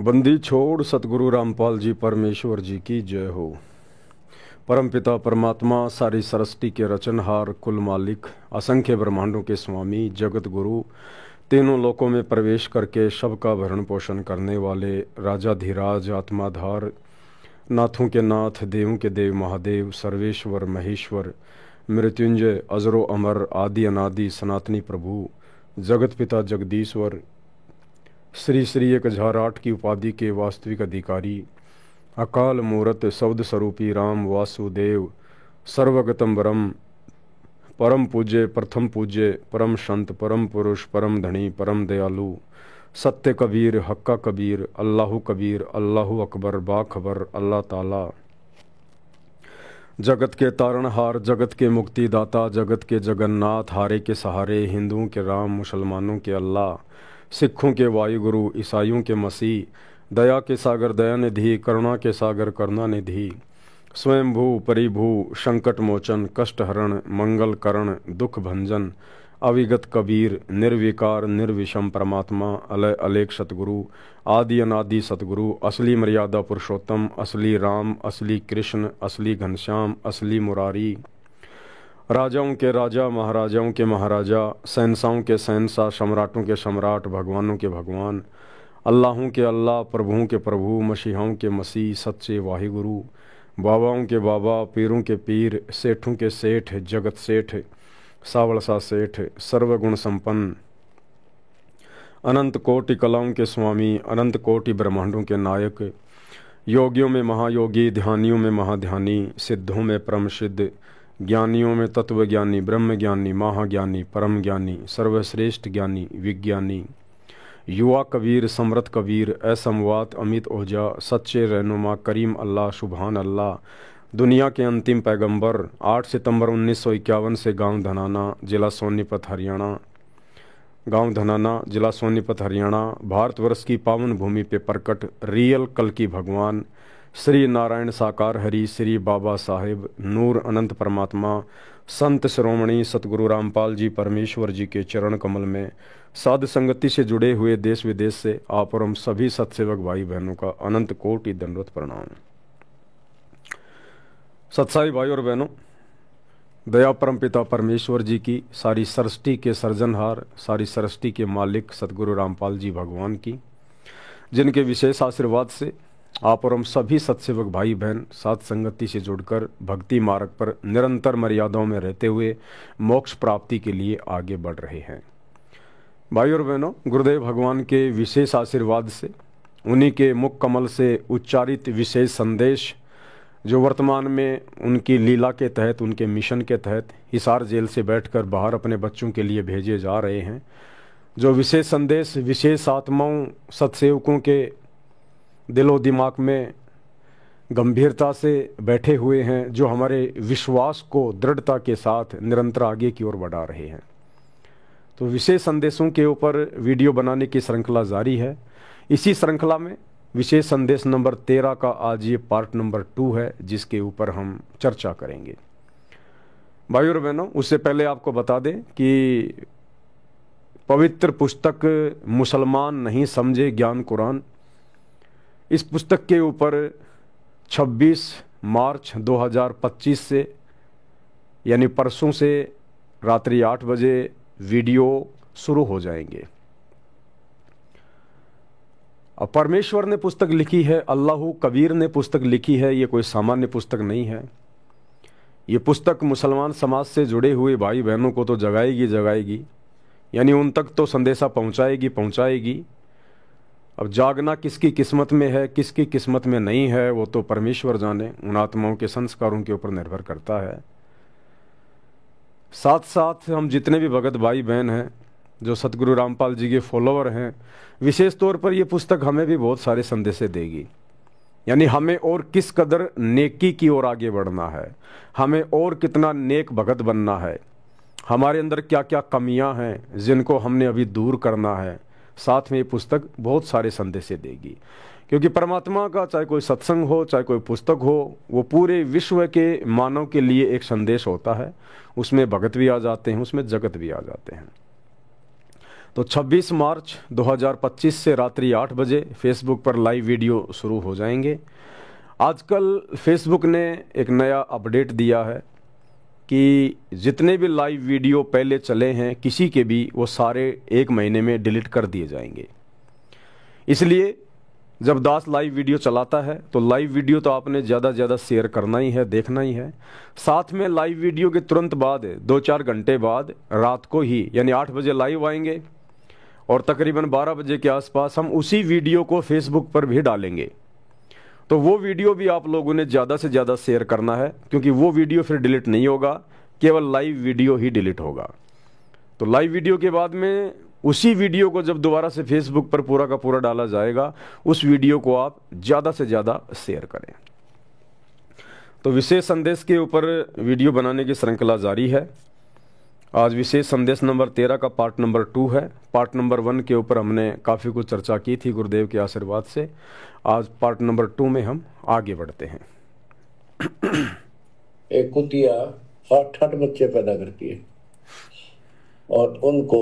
बंदी छोड़ सतगुरु रामपाल जी परमेश्वर जी की जय हो। परमपिता परमात्मा सारी सृष्टि के रचनहार, कुल मालिक, असंख्य ब्रह्मांडों के स्वामी, जगत गुरु, तीनों लोकों में प्रवेश करके सबका भरण पोषण करने वाले राजाधिराज, आत्माधार, नाथों के नाथ, देवों के देव महादेव, सर्वेश्वर महेश्वर, मृत्युंजय, अजरो अमर, आदि अनादि सनातनी प्रभु, जगत पिता जगदीश्वर, श्री श्री 1008 की उपाधि के वास्तविक अधिकारी, अकाल मूरत शब्द स्वरूपी राम वासुदेव, सर्वगतम ब्रह्म, परम पूज्य, प्रथम पूज्य, परम संत, परम पुरुष, परम धनी, परम दयालु, सत्य कबीर, हक्का कबीर, अल्लाहु कबीर, अल्लाहु अकबर, बाखबर, अल्लाह ताला, जगत के तारणहार, जगत के मुक्तिदाता, जगत के जगन्नाथ, हारे के सहारे, हिंदुओं के राम, मुसलमानों के अल्लाह, सिखों के वायुगुरु, ईसाइयों के मसीह, दया के सागर दयानिधि, करुणा के सागर करुणानिधि, स्वयंभू परिभू, संकट मोचन, कष्टहरण, मंगल करण, दुख भंजन, अविगत कबीर, निर्विकार निर्विषम परमात्मा, अलय अलेख सतगुरु, आदि अनादि सतगुरु, असली मर्यादा पुरुषोत्तम, असली राम, असली कृष्ण, असली घनश्याम, असली मुरारी, राजाओं के राजा, महाराजाओं के महाराजा, शहंशाहों के शहंशाह, सम्राटों के सम्राट, भगवानों के भगवान, अल्लाहों के अल्लाह, प्रभुओं के प्रभु, मसीहाओं के मसीह, सच्चे वाहिगुरु, बाबाओं के बाबा, पीरों के पीर, सेठों के सेठ, जगत सेठ, सावड़सा सेठ, सर्वगुण संपन्न, अनंत कोटि कलाओं के स्वामी, अनंत कोटि ब्रह्मांडों के नायक, योगियों में महायोगी, ध्यानियों में महाध्यानी, सिद्धों में परम सिद्ध, ज्ञानियों में तत्वज्ञानी, ब्रह्म ज्ञानी, महाज्ञानी, परम ज्ञानी, सर्वश्रेष्ठ ज्ञानी, विज्ञानी, युवा कबीर, समृत कबीर, असमवात, अमित ओझा, सच्चे रहनुमा, करीम अल्लाह, सुभान अल्लाह, दुनिया के अंतिम पैगंबर, 8 सितंबर 1951 से गांव धनाना, जिला सोनीपत, हरियाणा, गांव धनाना, जिला सोनीपत, हरियाणा, भारतवर्ष की पावन भूमि पे प्रकट रियल कल की भगवान, श्री नारायण साकार हरि, श्री बाबा साहेब, नूर अनंत परमात्मा, संत श्रोमणी सतगुरु रामपाल जी परमेश्वर जी के चरण कमल में साध संगति से जुड़े हुए देश विदेश से आप और हम सभी सत्सेवक भाई बहनों का अनंत कोटि दंडवत प्रणाम। सत्साई भाई और बहनों, दया परम पिता परमेश्वर जी की, सारी सृष्टि के सर्जनहार, सारी सृष्टि के मालिक सतगुरु रामपाल जी भगवान की, जिनके विशेष आशीर्वाद से आप और हम सभी सत्सेवक भाई बहन साथ संगति से जुड़कर भक्ति मार्ग पर निरंतर मर्यादाओं में रहते हुए मोक्ष प्राप्ति के लिए आगे बढ़ रहे हैं। भाई और बहनों, गुरुदेव भगवान के विशेष आशीर्वाद से, उन्हीं के मुख कमल से उच्चारित विशेष संदेश जो वर्तमान में उनकी लीला के तहत, उनके मिशन के तहत हिसार जेल से बैठकर बाहर अपने बच्चों के लिए भेजे जा रहे हैं, जो विशेष संदेश विशेष आत्माओं सत्सेवकों के दिलो दिमाग में गंभीरता से बैठे हुए हैं, जो हमारे विश्वास को दृढ़ता के साथ निरंतर आगे की ओर बढ़ा रहे हैं। तो विशेष संदेशों के ऊपर वीडियो बनाने की श्रृंखला जारी है। इसी श्रृंखला में विशेष संदेश नंबर 13 का आज ये पार्ट नंबर 2 है, जिसके ऊपर हम चर्चा करेंगे। भाई और बहनों, उससे पहले आपको बता दें कि पवित्र पुस्तक मुसलमान नहीं समझे ज्ञान कुरान, इस पुस्तक के ऊपर 26 मार्च 2025 से यानी परसों से रात्रि 8 बजे वीडियो शुरू हो जाएंगे। अब परमेश्वर ने पुस्तक लिखी है, अल्लाहु कबीर ने पुस्तक लिखी है, ये कोई सामान्य पुस्तक नहीं है। ये पुस्तक मुसलमान समाज से जुड़े हुए भाई बहनों को तो जगाएगी, यानी उन तक तो संदेशा पहुंचाएगी। अब जागना किसकी किस्मत में है, किसकी किस्मत में नहीं है, वो तो परमेश्वर जाने, उन आत्माओं के संस्कारों के ऊपर निर्भर करता है। साथ साथ हम जितने भी भगत भाई बहन हैं, जो सतगुरु रामपाल जी के फॉलोअर हैं, विशेष तौर पर ये पुस्तक हमें भी बहुत सारे संदेशे देगी। यानी हमें और किस कदर नेकी की ओर आगे बढ़ना है, हमें और कितना नेक भगत बनना है, हमारे अंदर क्या क्या कमियां हैं जिनको हमने अभी दूर करना है। साथ में ये पुस्तक बहुत सारे संदेशे देगी, क्योंकि परमात्मा का चाहे कोई सत्संग हो, चाहे कोई पुस्तक हो, वो पूरे विश्व के मानव के लिए एक संदेश होता है। उसमें भगत भी आ जाते हैं, उसमें जगत भी आ जाते हैं। तो 26 मार्च 2025 से रात्रि 8 बजे फेसबुक पर लाइव वीडियो शुरू हो जाएंगे। आजकल फेसबुक ने एक नया अपडेट दिया है कि जितने भी लाइव वीडियो पहले चले हैं किसी के भी, वो सारे 1 महीने में डिलीट कर दिए जाएंगे। इसलिए जब दास लाइव वीडियो चलाता है तो लाइव वीडियो तो आपने ज़्यादा से ज़्यादा शेयर करना ही है, देखना ही है। साथ में लाइव वीडियो के तुरंत बाद 2-4 घंटे बाद रात को ही यानी 8 बजे लाइव आएंगे और तकरीबन 12 बजे के आसपास हम उसी वीडियो को फेसबुक पर भी डालेंगे। तो वो वीडियो भी आप लोगों ने ज़्यादा से ज़्यादा शेयर करना है, क्योंकि वो वीडियो फिर डिलीट नहीं होगा, केवल लाइव वीडियो ही डिलीट होगा। तो लाइव वीडियो के बाद में उसी वीडियो को जब दोबारा से फेसबुक पर पूरा का पूरा डाला जाएगा, उस वीडियो को आप ज़्यादा से ज़्यादा शेयर करें। तो विशेष संदेश के ऊपर वीडियो बनाने की श्रृंखला जारी है। आज विशेष संदेश नंबर 13 का पार्ट नंबर 2 है। पार्ट नंबर 1 के ऊपर हमने काफ़ी कुछ चर्चा की थी गुरुदेव के आशीर्वाद से। आज पार्ट नंबर 2 में हम आगे बढ़ते हैं। एक कुतिया 8 बच्चे पैदा करती है और उनको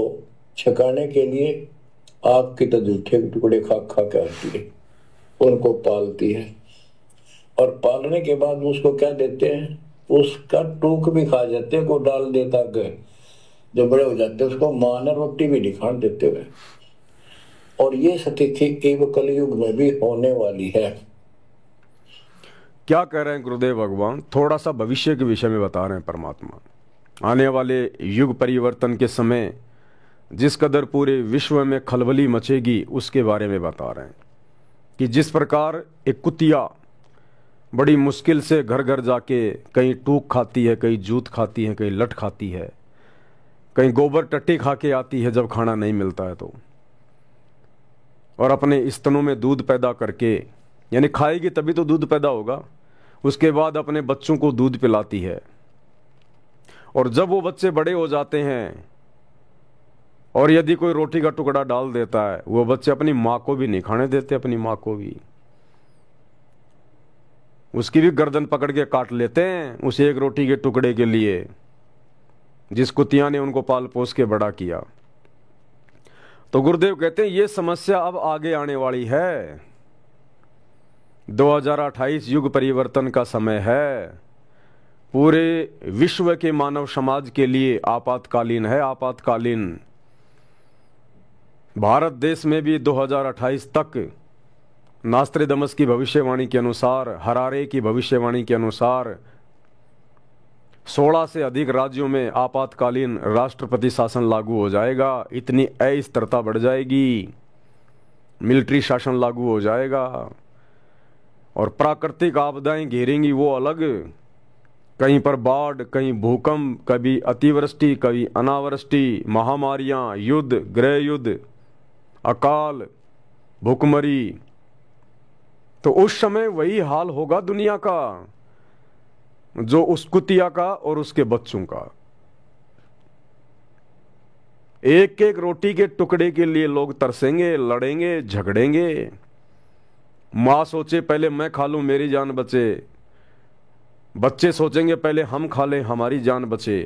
छकाने के लिए आग की तो जूठे टुकड़े खा खा के आती है, उनको पालती है और पालने के बाद उसको क्या देते हैं, उसका टूक भी खा जाते हैं, को डाल देता गए। जब बड़े हो जाते हैं उसको मां ने रोटी भी नहीं खाने देते हुए। और ये स्थिति एवं कलयुग में भी होने वाली है। क्या कह रहे हैं गुरुदेव भगवान? थोड़ा सा भविष्य के विषय में बता रहे हैं परमात्मा। आने वाले युग परिवर्तन के समय जिस कदर पूरे विश्व में खलबली मचेगी उसके बारे में बता रहे हैं कि जिस प्रकार एक कुतिया बड़ी मुश्किल से घर घर जाके कहीं टूक खाती है, कहीं जूत खाती है, कहीं लट खाती है, कहीं गोबर टट्टी खा के आती है जब खाना नहीं मिलता है तो, और अपने स्तनों में दूध पैदा करके, यानी खाएगी तभी तो दूध पैदा होगा, उसके बाद अपने बच्चों को दूध पिलाती है। और जब वो बच्चे बड़े हो जाते हैं और यदि कोई रोटी का टुकड़ा डाल देता है, वो बच्चे अपनी माँ को भी नहीं खाने देते, अपनी माँ को भी, उसकी भी गर्दन पकड़ के काट लेते हैं उस एक रोटी के टुकड़े के लिए जिस कुतिया ने उनको पाल पोस के बड़ा किया। तो गुरुदेव कहते हैं ये समस्या अब आगे आने वाली है। 2028 युग परिवर्तन का समय है, पूरे विश्व के मानव समाज के लिए आपातकालीन है, आपातकालीन। भारत देश में भी 2028 तक नास्त्रेदमस की भविष्यवाणी के अनुसार, हरारे की भविष्यवाणी के अनुसार 16 से अधिक राज्यों में आपातकालीन राष्ट्रपति शासन लागू हो जाएगा। इतनी अस्थिरता बढ़ जाएगी, मिलिट्री शासन लागू हो जाएगा और प्राकृतिक आपदाएं घेरेंगी वो अलग। कहीं पर बाढ़, कहीं भूकंप, कभी अतिवृष्टि, कभी अनावृष्टि, महामारियां, युद्ध, गृह युद्ध, अकाल, भूखमरी। तो उस समय वही हाल होगा दुनिया का जो उस कुतिया का और उसके बच्चों का। एक एक रोटी के टुकड़े के लिए लोग तरसेंगे, लड़ेंगे, झगड़ेंगे। मां सोचे पहले मैं खा लूं मेरी जान बचे, बच्चे सोचेंगे पहले हम खा लें हमारी जान बचे।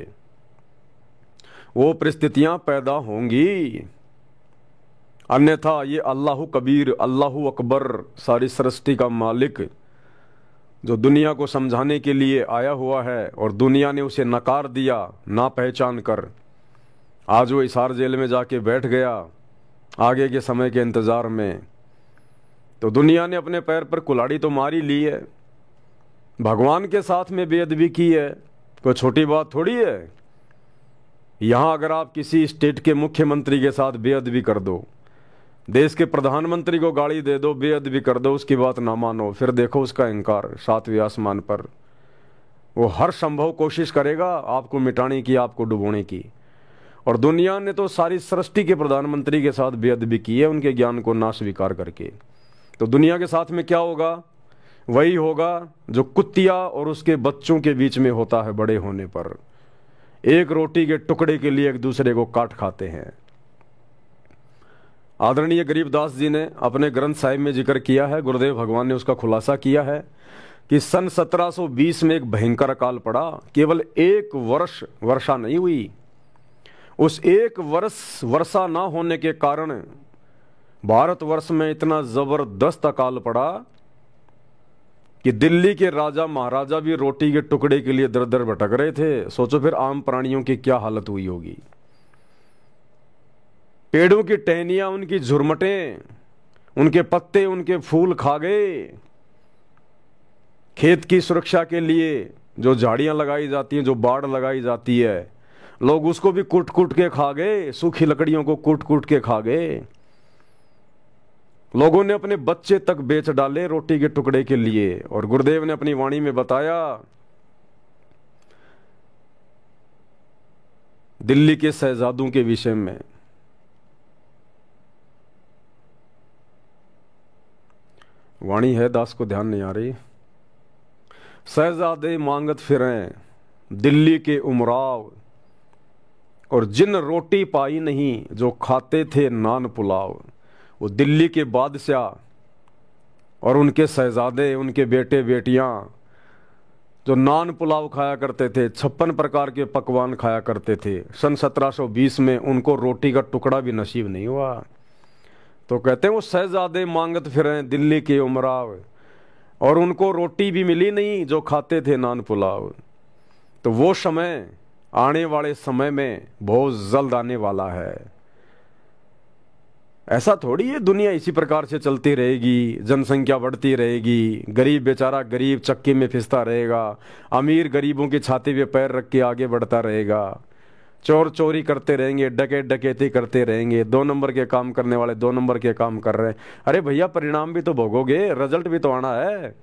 वो परिस्थितियां पैदा होंगी, अन्यथा ये अल्लाहु कबीर, अल्लाहु अकबर, सारी सृष्टि का मालिक जो दुनिया को समझाने के लिए आया हुआ है और दुनिया ने उसे नकार दिया ना पहचान कर, आज वो हिसार जेल में जाके बैठ गया आगे के समय के इंतज़ार में। तो दुनिया ने अपने पैर पर कुल्हाड़ी तो मारी ली है, भगवान के साथ में बेअदबी की है, कोई छोटी बात थोड़ी है। यहाँ अगर आप किसी स्टेट के मुख्यमंत्री के साथ बेअदबी कर दो, देश के प्रधानमंत्री को गाली दे दो, बेअदबी कर दो, उसकी बात ना मानो, फिर देखो उसका इंकार 7वें आसमान पर। वो हर संभव कोशिश करेगा आपको मिटाने की, आपको डुबोने की। और दुनिया ने तो सारी सृष्टि के प्रधानमंत्री के साथ बेअदबी की है, उनके ज्ञान को ना स्वीकार करके। तो दुनिया के साथ में क्या होगा? वही होगा जो कुतिया और उसके बच्चों के बीच में होता है बड़े होने पर। एक रोटी के टुकड़े के लिए एक दूसरे को काट खाते हैं। आदरणीय गरीबदास जी ने अपने ग्रंथ साहिब में जिक्र किया है, गुरुदेव भगवान ने उसका खुलासा किया है कि सन 1720 में एक भयंकर अकाल पड़ा। केवल 1 वर्ष वर्षा नहीं हुई उस एक वर्षा ना होने के कारण भारतवर्ष में इतना जबरदस्त अकाल पड़ा कि दिल्ली के राजा महाराजा भी रोटी के टुकड़े के लिए दर दर भटक रहे थे। सोचो फिर आम प्राणियों की क्या हालत हुई होगी। पेड़ों की टहनियां, उनकी झुरमटें, उनके पत्ते, उनके फूल खा गए। खेत की सुरक्षा के लिए जो झाड़ियां लगाई जाती हैं, जो बाड़ लगाई जाती है, लोग उसको भी कूट कूट के खा गए। सूखी लकड़ियों को कूट कूट के खा गए। लोगों ने अपने बच्चे तक बेच डाले रोटी के टुकड़े के लिए। और गुरुदेव ने अपनी वाणी में बताया, दिल्ली के शहजादों के विषय में, वाणी है, दास को ध्यान नहीं आ रही। शहजादे मांगत फिरें दिल्ली के उमराव, और जिन रोटी पाई नहीं जो खाते थे नान पुलाव। वो दिल्ली के बादशाह और उनके शहजादे, उनके बेटे बेटियां जो नान पुलाव खाया करते थे, 56 प्रकार के पकवान खाया करते थे, सन 1720 में उनको रोटी का टुकड़ा भी नसीब नहीं हुआ। तो कहते हैं वो शहजादे मांगत फिरें दिल्ली के उमराव, और उनको रोटी भी मिली नहीं जो खाते थे नान पुलाव। तो वो समय आने वाले समय में बहुत जल्द आने वाला है। ऐसा थोड़ी है दुनिया इसी प्रकार से चलती रहेगी, जनसंख्या बढ़ती रहेगी, गरीब बेचारा गरीब चक्की में फिसता रहेगा, अमीर गरीबों की छाती पे पैर रख के आगे बढ़ता रहेगा, चोर चोरी करते रहेंगे, डकैत डकैती करते रहेंगे, 2 नंबर के काम करने वाले 2 नंबर के काम कर रहे हैं। अरे भैया, परिणाम भी तो भोगोगे, रिजल्ट भी तो आना है।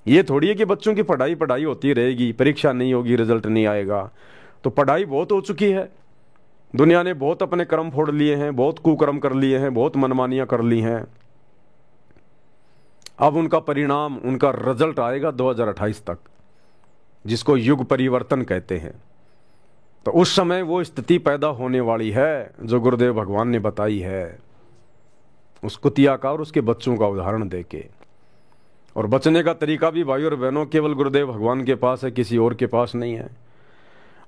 ये थोड़ी है कि बच्चों की पढ़ाई पढ़ाई होती रहेगी, परीक्षा नहीं होगी, रिजल्ट नहीं आएगा। तो पढ़ाई बहुत हो चुकी है, दुनिया ने बहुत अपने कर्म फोड़ लिए हैं, बहुत कुकर्म कर लिए हैं, बहुत मनमानियां कर ली हैं। अब उनका परिणाम, उनका रिजल्ट आएगा 2028 तक, जिसको युग परिवर्तन कहते हैं। तो उस समय वो स्थिति पैदा होने वाली है जो गुरुदेव भगवान ने बताई है, उस कुतिया का और उसके बच्चों का उदाहरण देके। और बचने का तरीका भी भाई और बहनों केवल गुरुदेव भगवान के पास है, किसी और के पास नहीं है।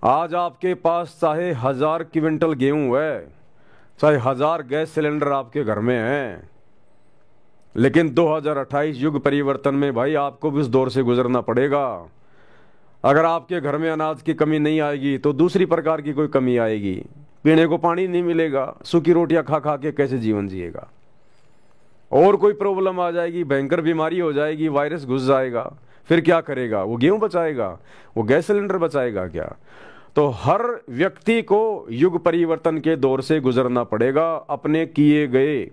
आज आपके पास चाहे 1000 क्विंटल गेहूं है, चाहे 1000 गैस सिलेंडर आपके घर में हैं, लेकिन 2028 युग परिवर्तन में भाई आपको भी उस दौर से गुजरना पड़ेगा। अगर आपके घर में अनाज की कमी नहीं आएगी तो दूसरी प्रकार की कोई कमी आएगी। पीने को पानी नहीं मिलेगा, सूखी रोटियां खा खा के कैसे जीवन जिएगा। और कोई प्रॉब्लम आ जाएगी, भयंकर बीमारी हो जाएगी, वायरस घुस जाएगा, फिर क्या करेगा? वो गेहूं बचाएगा? वो गैस सिलेंडर बचाएगा क्या? तो हर व्यक्ति को युग परिवर्तन के दौर से गुजरना पड़ेगा, अपने किए गए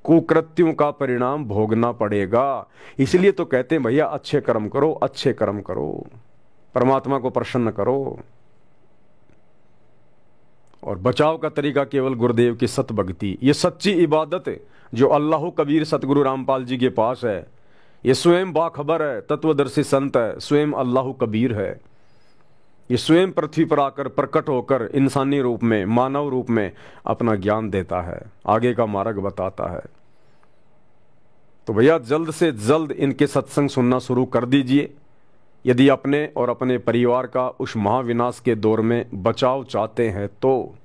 कुकृत्यों का परिणाम भोगना पड़ेगा। इसलिए तो कहते हैं भैया अच्छे कर्म करो, अच्छे कर्म करो, परमात्मा को प्रसन्न करो। और बचाव का तरीका केवल गुरुदेव की सत भक्ति, ये सच्ची इबादत जो अल्लाह कबीर सतगुरु रामपाल जी के पास है। ये स्वयं बाखबर है, तत्वदर्शी संत है, स्वयं अल्लाह कबीर है। ये स्वयं पृथ्वी पर आकर प्रकट होकर इंसानी रूप में, मानव रूप में अपना ज्ञान देता है, आगे का मार्ग बताता है। तो भैया जल्द से जल्द इनके सत्संग सुनना शुरू कर दीजिए यदि अपने और अपने परिवार का उस महाविनाश के दौर में बचाव चाहते हैं तो।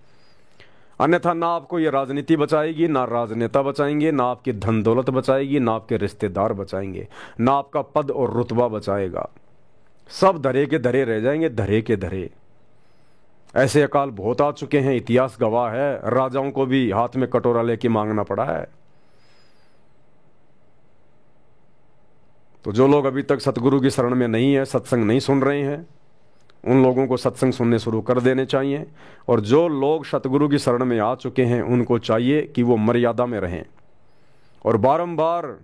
अन्यथा ना आपको ये राजनीति बचाएगी, ना राजनेता बचाएंगे, ना आपकी धन दौलत बचाएगी, ना आपके रिश्तेदार बचाएंगे, ना आपका पद और रुतबा बचाएगा। सब धरे के धरे रह जाएंगे, धरे के धरे। ऐसे अकाल बहुत आ चुके हैं, इतिहास गवाह है। राजाओं को भी हाथ में कटोरा लेके मांगना पड़ा है। तो जो लोग अभी तक सतगुरु की शरण में नहीं है, सत्संग नहीं सुन रहे हैं, उन लोगों को सत्संग सुनने शुरू कर देने चाहिए। और जो लोग सतगुरु की शरण में आ चुके हैं उनको चाहिए कि वो मर्यादा में रहें और बारंबार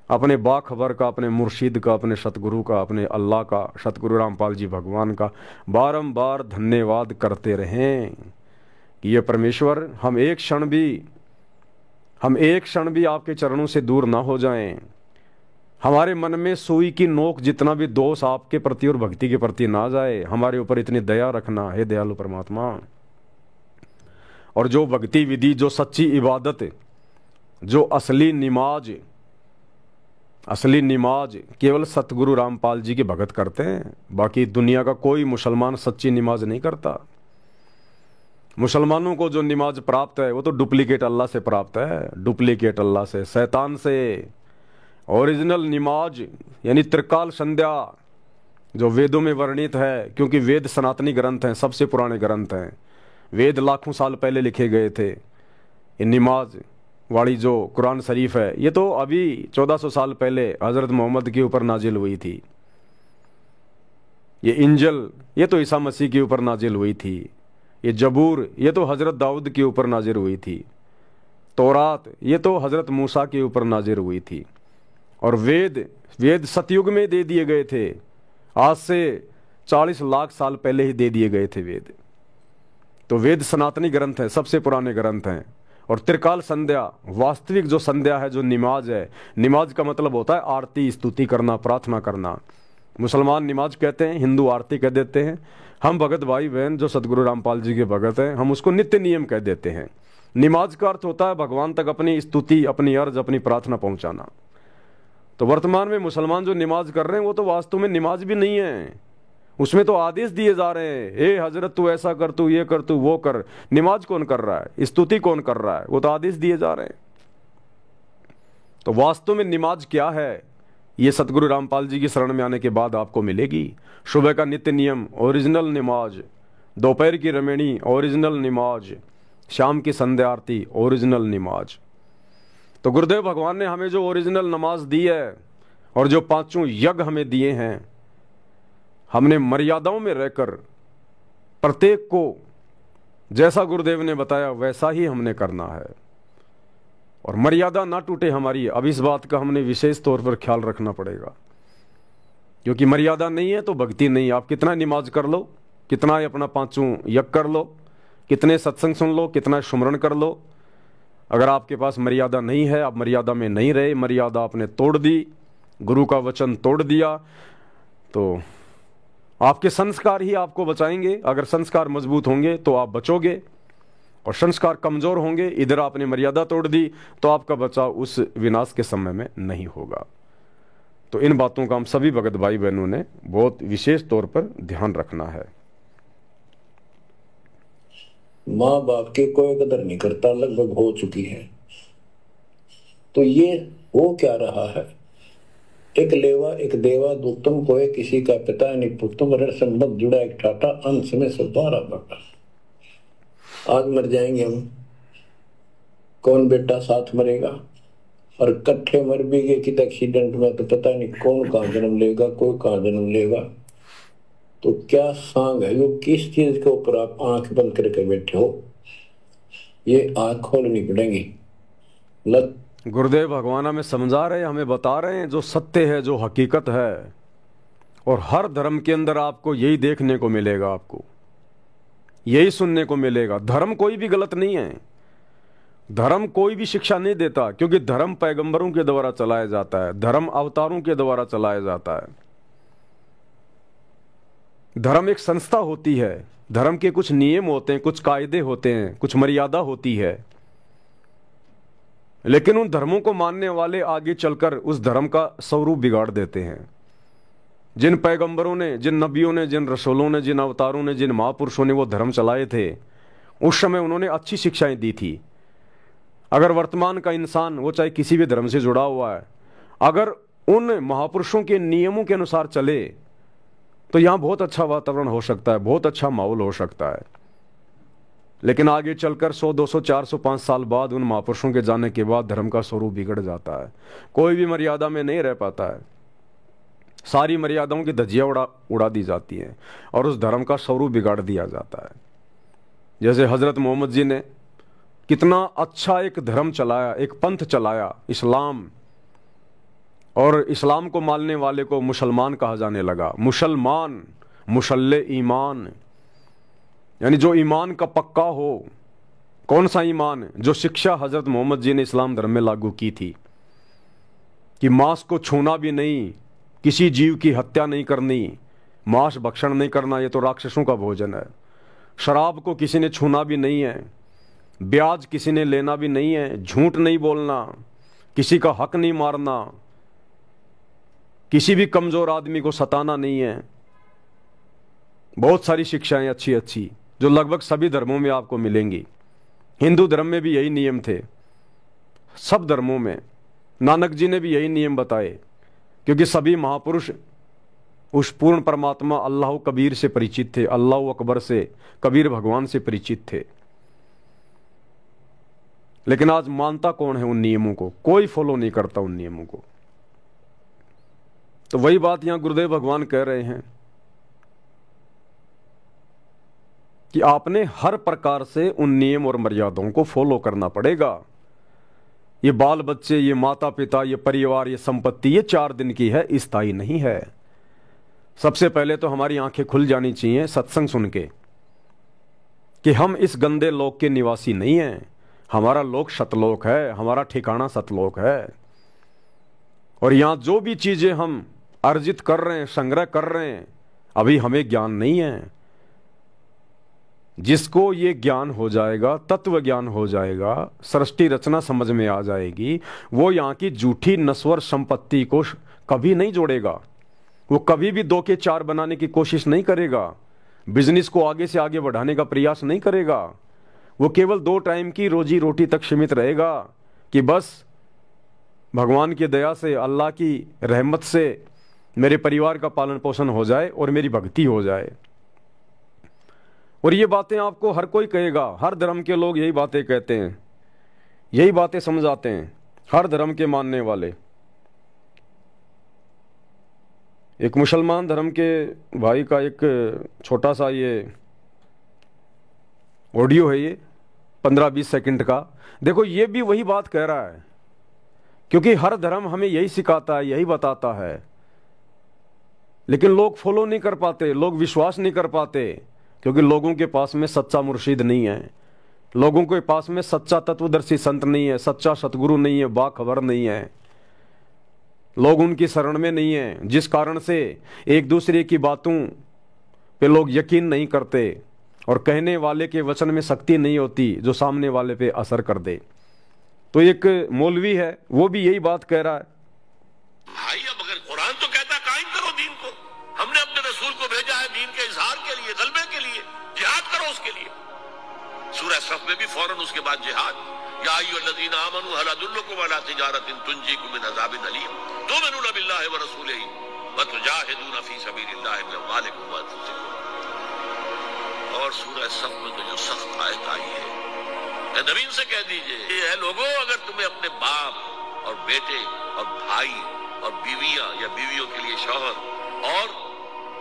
अपने बाखबर का, अपने मुर्शिद का, अपने सतगुरु का, अपने अल्लाह का, सतगुरु रामपाल जी भगवान का बारंबार धन्यवाद करते रहें कि ये परमेश्वर हम एक क्षण भी आपके चरणों से दूर ना हो जाएं। हमारे मन में सुई की नोक जितना भी दोष आपके प्रति और भक्ति के प्रति ना जाए। हमारे ऊपर इतनी दया रखना हे दयालु परमात्मा। और जो भक्ति विधि, जो सच्ची इबादत, जो असली निमाज केवल सतगुरु रामपाल जी के भगत करते हैं। बाकी दुनिया का कोई मुसलमान सच्ची निमाज नहीं करता। मुसलमानों को जो नमाज प्राप्त है वो तो डुप्लीकेट अल्लाह से प्राप्त है, डुप्लीकेट अल्लाह से, शैतान से। ओरिजिनल नमाज यानी त्रिकाल संध्या जो वेदों में वर्णित है, क्योंकि वेद सनातनी ग्रंथ हैं, सबसे पुराने ग्रंथ हैं, वेद लाखों साल पहले लिखे गए थे। ये नमाज वाली जो कुरान शरीफ है ये तो अभी 1400 साल पहले हज़रत मोहम्मद के ऊपर नाजिल हुई थी। ये इंजल ये तो ईसा मसीह के ऊपर नाजिल हुई थी। ये जबूर ये तो हज़रत दाऊद के ऊपर नाजिल हुई थी। तौरात ये तो हज़रत मूसा के ऊपर नाजिल हुई थी। और वेद सतयुग में दे दिए गए थे, आज से 40 लाख साल पहले ही दे दिए गए थे वेद। तो वेद सनातनी ग्रंथ हैं, सबसे पुराने ग्रंथ हैं। और त्रिकाल संध्या वास्तविक जो संध्या है, जो नमाज है, नमाज का मतलब होता है आरती स्तुति करना, प्रार्थना करना। मुसलमान नमाज कहते हैं, हिंदू आरती कह देते हैं। हम भगत भाई बहन जो सदगुरु रामपाल जी के भगत हैं, हम उसको नित्य नियम कह देते हैं। नमाज का अर्थ होता है भगवान तक अपनी स्तुति, अपनी अर्ज, अपनी प्रार्थना पहुंचाना। तो वर्तमान में मुसलमान जो नमाज कर रहे हैं वो तो वास्तव में नमाज भी नहीं है, उसमें तो आदेश दिए जा रहे हैं, ए हजरत तू ऐसा कर, तू ये कर, तू वो कर। नमाज कौन कर रहा है, स्तुति कौन कर रहा है, वो तो आदेश दिए जा रहे हैं। तो वास्तव में नमाज क्या है, ये सतगुरु रामपाल जी की शरण में आने के बाद आपको मिलेगी। सुबह का नित्य नियम ओरिजिनल नमाज, दोपहर की रमेणी ओरिजिनल नमाज, शाम की संध्या आरती ओरिजिनल नमाज। तो गुरुदेव भगवान ने हमें जो ओरिजिनल नमाज दी है और जो पांचों यज्ञ हमें दिए हैं, हमने मर्यादाओं में रहकर प्रत्येक को जैसा गुरुदेव ने बताया वैसा ही हमने करना है। और मर्यादा ना टूटे हमारी, अब इस बात का हमने विशेष तौर पर ख्याल रखना पड़ेगा, क्योंकि मर्यादा नहीं है तो भक्ति नहीं। आप कितना नमाज कर लो, कितना अपना पांचों यज्ञ कर लो, कितने सत्संग सुन लो, कितना सुमरण कर लो, अगर आपके पास मर्यादा नहीं है, आप मर्यादा में नहीं रहे, मर्यादा आपने तोड़ दी, गुरु का वचन तोड़ दिया, तो आपके संस्कार ही आपको बचाएंगे। अगर संस्कार मजबूत होंगे तो आप बचोगे, और संस्कार कमजोर होंगे, इधर आपने मर्यादा तोड़ दी, तो आपका बचाव उस विनाश के समय में नहीं होगा। तो इन बातों का हम सभी भगत भाई बहनों ने बहुत विशेष तौर पर ध्यान रखना है। माँ बाप की कोई कदर नहीं करता, लगभग हो चुकी है। तो ये हो क्या रहा है, एक लेवा एक देवा दुत्तम कोई किसी का पिता नहीं पुत्तम, ऋण संबंध जुड़ा एक ठाटा, अंश में सब 12 बटा। आज मर जाएंगे हम, कौन बेटा साथ मरेगा, और कट्ठे मर भी गए कि एक्सीडेंट में, तो पता नहीं कौन कहाँ जन्म लेगा, कोई कहाँ जन्म लेगा। तो क्या सांग है, वो किस चीज के ऊपर आप आंख बंद करके बैठे हो, ये आंख खोलनी पड़ेगी। गुरुदेव भगवान हमें समझा रहे हैं, हमें बता रहे हैं जो सत्य है, जो हकीकत है। और हर धर्म के अंदर आपको यही देखने को मिलेगा, आपको यही सुनने को मिलेगा। धर्म कोई भी गलत नहीं है, धर्म कोई भी शिक्षा नहीं देता, क्योंकि धर्म पैगंबरों के द्वारा चलाया जाता है, धर्म अवतारों के द्वारा चलाया जाता है। धर्म एक संस्था होती है, धर्म के कुछ नियम होते हैं, कुछ कायदे होते हैं, कुछ मर्यादा होती है। लेकिन उन धर्मों को मानने वाले आगे चलकर उस धर्म का स्वरूप बिगाड़ देते हैं। जिन पैगंबरों ने, जिन नबियों ने, जिन रसूलों ने, जिन अवतारों ने, जिन महापुरुषों ने वो धर्म चलाए थे, उस समय उन्होंने अच्छी शिक्षाएं दी थी। अगर वर्तमान का इंसान, वो चाहे किसी भी धर्म से जुड़ा हुआ है, अगर उन महापुरुषों के नियमों के अनुसार चले तो यहाँ बहुत अच्छा वातावरण हो सकता है, बहुत अच्छा माहौल हो सकता है। लेकिन आगे चलकर 100, 200, 400, 5 साल बाद उन महापुरुषों के जाने के बाद धर्म का स्वरूप बिगड़ जाता है, कोई भी मर्यादा में नहीं रह पाता है, सारी मर्यादाओं की धज्जियां उड़ा दी जाती हैं और उस धर्म का स्वरूप बिगाड़ दिया जाता है। जैसे हजरत मोहम्मद जी ने कितना अच्छा एक धर्म चलाया, एक पंथ चलाया, इस्लाम, और इस्लाम को मानने वाले को मुसलमान कहा जाने लगा। मुसलमान, मुसल्ले ईमान, यानी जो ईमान का पक्का हो। कौन सा ईमान? जो शिक्षा हजरत मोहम्मद जी ने इस्लाम धर्म में लागू की थी कि मांस को छूना भी नहीं, किसी जीव की हत्या नहीं करनी, मांस भक्षण नहीं करना, ये तो राक्षसों का भोजन है। शराब को किसी ने छूना भी नहीं है, ब्याज किसी ने लेना भी नहीं है, झूठ नहीं बोलना, किसी का हक नहीं मारना, किसी भी कमजोर आदमी को सताना नहीं है। बहुत सारी शिक्षाएं अच्छी अच्छी जो लगभग सभी धर्मों में आपको मिलेंगी। हिंदू धर्म में भी यही नियम थे, सब धर्मों में। नानक जी ने भी यही नियम बताए, क्योंकि सभी महापुरुष उस पूर्ण परमात्मा अल्लाह कबीर से परिचित थे, अल्लाह अकबर से, कबीर भगवान से परिचित थे। लेकिन आज मानता कौन है उन नियमों को? कोई फॉलो नहीं करता उन नियमों को। तो वही बात यहां गुरुदेव भगवान कह रहे हैं कि आपने हर प्रकार से उन नियम और मर्यादाओं को फॉलो करना पड़ेगा। ये बाल बच्चे, ये माता पिता, ये परिवार, ये संपत्ति, ये 4 दिन की है, स्थायी नहीं है। सबसे पहले तो हमारी आंखें खुल जानी चाहिए सत्संग सुन के कि हम इस गंदे लोक के निवासी नहीं हैं। हमारा लोक सतलोक है, हमारा ठिकाना सतलोक है। और यहां जो भी चीजें हम अर्जित कर रहे हैं, संग्रह कर रहे हैं, अभी हमें ज्ञान नहीं है। जिसको ये ज्ञान हो जाएगा, तत्व ज्ञान हो जाएगा, सृष्टि रचना समझ में आ जाएगी, वो यहाँ की झूठी नश्वर संपत्ति को कभी नहीं जोड़ेगा। वो कभी भी 2 के 4 बनाने की कोशिश नहीं करेगा, बिजनेस को आगे से आगे बढ़ाने का प्रयास नहीं करेगा। वो केवल 2 टाइम की रोजी रोटी तक सीमित रहेगा कि बस भगवान की दया से, अल्लाह की रहमत से मेरे परिवार का पालन पोषण हो जाए और मेरी भक्ति हो जाए। और ये बातें आपको हर कोई कहेगा, हर धर्म के लोग यही बातें कहते हैं, यही बातें समझाते हैं, हर धर्म के मानने वाले। एक मुसलमान धर्म के भाई का एक छोटा सा ये ऑडियो है, ये 15-20 सेकंड का। देखो, ये भी वही बात कह रहा है, क्योंकि हर धर्म हमें यही सिखाता है, यही बताता है। लेकिन लोग फॉलो नहीं कर पाते, लोग विश्वास नहीं कर पाते, क्योंकि लोगों के पास में सच्चा मुर्शिद नहीं है, लोगों के पास में सच्चा तत्वदर्शी संत नहीं है, सच्चा सतगुरु नहीं है, बाखबर नहीं है। लोग उनकी शरण में नहीं है, जिस कारण से एक दूसरे की बातों पे लोग यकीन नहीं करते और कहने वाले के वचन में शक्ति नहीं होती जो सामने वाले पे असर कर दे। तो एक मौलवी है, वो भी यही बात कह रहा है। भाई, अब अगर कुरान तो कहता कायम करो दीन को, हमने अपने रसूल को भेजा है दीन के इजहार के लिए, गलबे के लिए, जिहाद करो उसके लिए। सूरह सफ में भी फौरन उसके बाद जिहाद, या अय्युहल्लज़ीना आमनू हल अदुल्लुकुम अला तिजारतिन तुंजीकुम मिन अज़ाबिन अलीम तु'मिनूना बिल्लाहि व रसूलिही व तुजाहिदूना फी सबीलिल्लाहि बिअम्वालिकुम व अनफुसिकुम। और सूरह सफ में तो जो सख्त आयत आई है, नबी से कह दीजिए, ये है लोगों, अगर तुम्हें अपने बाप और बेटे और भाई और बीवियां या बीवियों के लिए शौहर और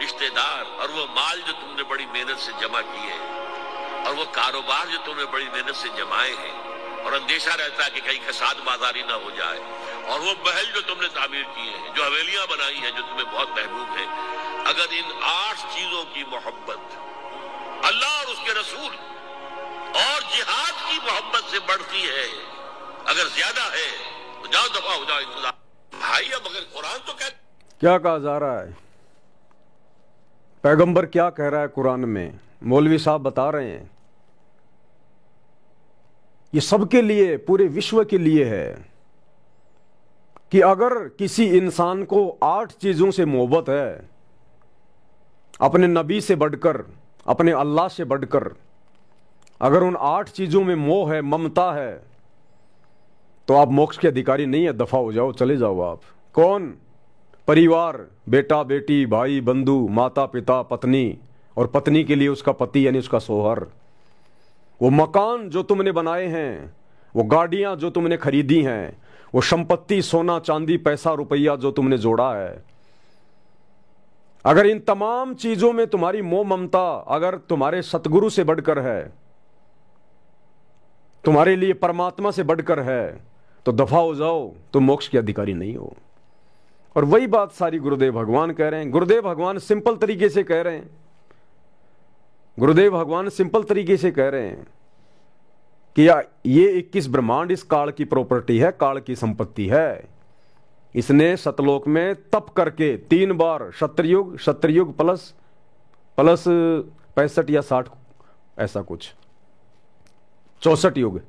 रिश्तेदार और वो माल जो तुमने बड़ी मेहनत से जमा किए और वो कारोबार जो तुमने बड़ी मेहनत से जमाए हैं और अंदेशा रहता है कि कहीं फसाद बाजारी ना हो जाए, और वो महल जो तुमने तामीर किए हैं, जो हवेलियां बनाई हैं जो तुम्हें बहुत महबूब है, अगर इन 8 चीजों की मोहब्बत अल्लाह और उसके रसूल और जिहाद की मोहब्बत से बढ़ती है, अगर ज्यादा है तो जाओ दफा हो जाओ इंतजार। भाई, अब अगर कुरान तो क्या कहा जा रहा है, पैगंबर क्या कह रहा है कुरान में, मौलवी साहब बता रहे हैं, ये सबके लिए, पूरे विश्व के लिए है कि अगर किसी इंसान को 8 चीजों से मोहब्बत है, अपने नबी से बढ़कर, अपने अल्लाह से बढ़कर, अगर उन 8 चीजों में मोह है, ममता है, तो आप मोक्ष के अधिकारी नहीं है, दफा हो जाओ, चले जाओ आप। कौन? परिवार, बेटा बेटी, भाई बंधु, माता पिता, पत्नी, और पत्नी के लिए उसका पति यानी उसका सोहर, वो मकान जो तुमने बनाए हैं, वो गाड़ियां जो तुमने खरीदी हैं, वो संपत्ति, सोना चांदी, पैसा रुपया जो तुमने जोड़ा है, अगर इन तमाम चीजों में तुम्हारी मोह ममता अगर तुम्हारे सतगुरु से बढ़कर है, तुम्हारे लिए परमात्मा से बढ़कर है, तो दफा हो जाओ, तुम मोक्ष के अधिकारी नहीं हो। और वही बात सारी गुरुदेव भगवान कह रहे हैं। गुरुदेव भगवान सिंपल तरीके से कह रहे हैं, गुरुदेव भगवान सिंपल तरीके से कह रहे हैं कि ये 21 ब्रह्मांड इस काल की प्रॉपर्टी है, काल की संपत्ति है। इसने सतलोक में तप करके 3 बार सत्ययुग, सत्ययुग प्लस 65 या 60, ऐसा कुछ 64 युग,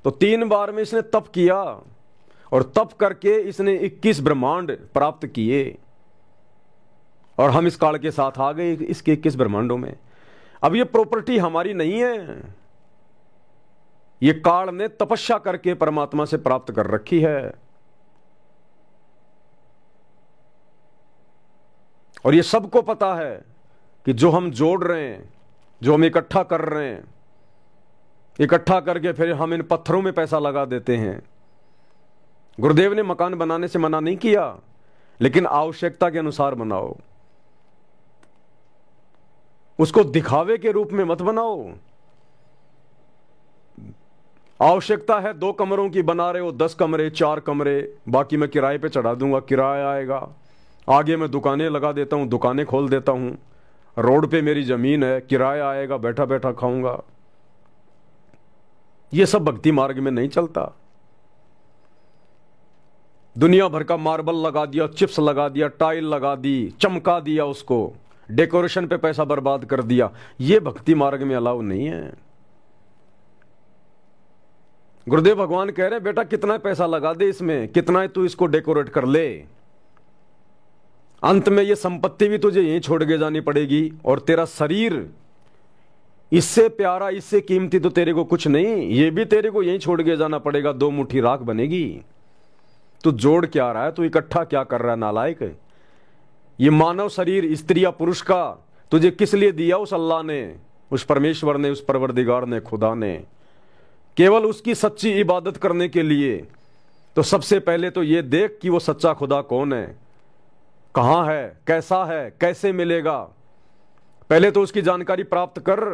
तो 3 बार में इसने तप किया और तप करके इसने 21 ब्रह्मांड प्राप्त किए, और हम इस काल के साथ आ गए इसके 21 ब्रह्मांडों में। अब ये प्रॉपर्टी हमारी नहीं है, ये काल ने तपस्या करके परमात्मा से प्राप्त कर रखी है। और ये सबको पता है कि जो हम जोड़ रहे हैं, जो हम इकट्ठा कर रहे हैं, इकट्ठा करके फिर हम इन पत्थरों में पैसा लगा देते हैं। गुरुदेव ने मकान बनाने से मना नहीं किया, लेकिन आवश्यकता के अनुसार बनाओ, उसको दिखावे के रूप में मत बनाओ। आवश्यकता है 2 कमरों की, बना रहे हो 10 कमरे 4 कमरे, बाकी मैं किराए पे चढ़ा दूंगा, किराया आएगा, आगे मैं दुकानें लगा देता हूं, दुकानें खोल देता हूं, रोड पे मेरी जमीन है, किराया आएगा, बैठा बैठा खाऊंगा। ये सब भक्ति मार्ग में नहीं चलता। दुनिया भर का मार्बल लगा दिया, चिप्स लगा दिया, टाइल लगा दी, चमका दिया, उसको डेकोरेशन पे पैसा बर्बाद कर दिया, ये भक्ति मार्ग में अलाउ नहीं है। गुरुदेव भगवान कह रहे बेटा कितना पैसा लगा दे इसमें, कितना है तू इसको डेकोरेट कर ले, अंत में ये संपत्ति भी तुझे यहीं छोड़ के जानी पड़ेगी, और तेरा शरीर इससे प्यारा, इससे कीमती तो तेरे को कुछ नहीं, ये भी तेरे को यहीं छोड़ के जाना पड़ेगा, 2 मुट्ठी राख बनेगी। तू जोड़ क्या रहा है, तू इकट्ठा क्या कर रहा है नालायक? ये मानव शरीर स्त्री या पुरुष का तुझे किस लिए दिया? उस अल्लाह ने, उस परमेश्वर ने, उस परवरदिगार ने, खुदा ने, केवल उसकी सच्ची इबादत करने के लिए। तो सबसे पहले तो ये देख कि वो सच्चा खुदा कौन है, कहां है, कैसा है, कैसे मिलेगा, पहले तो उसकी जानकारी प्राप्त कर।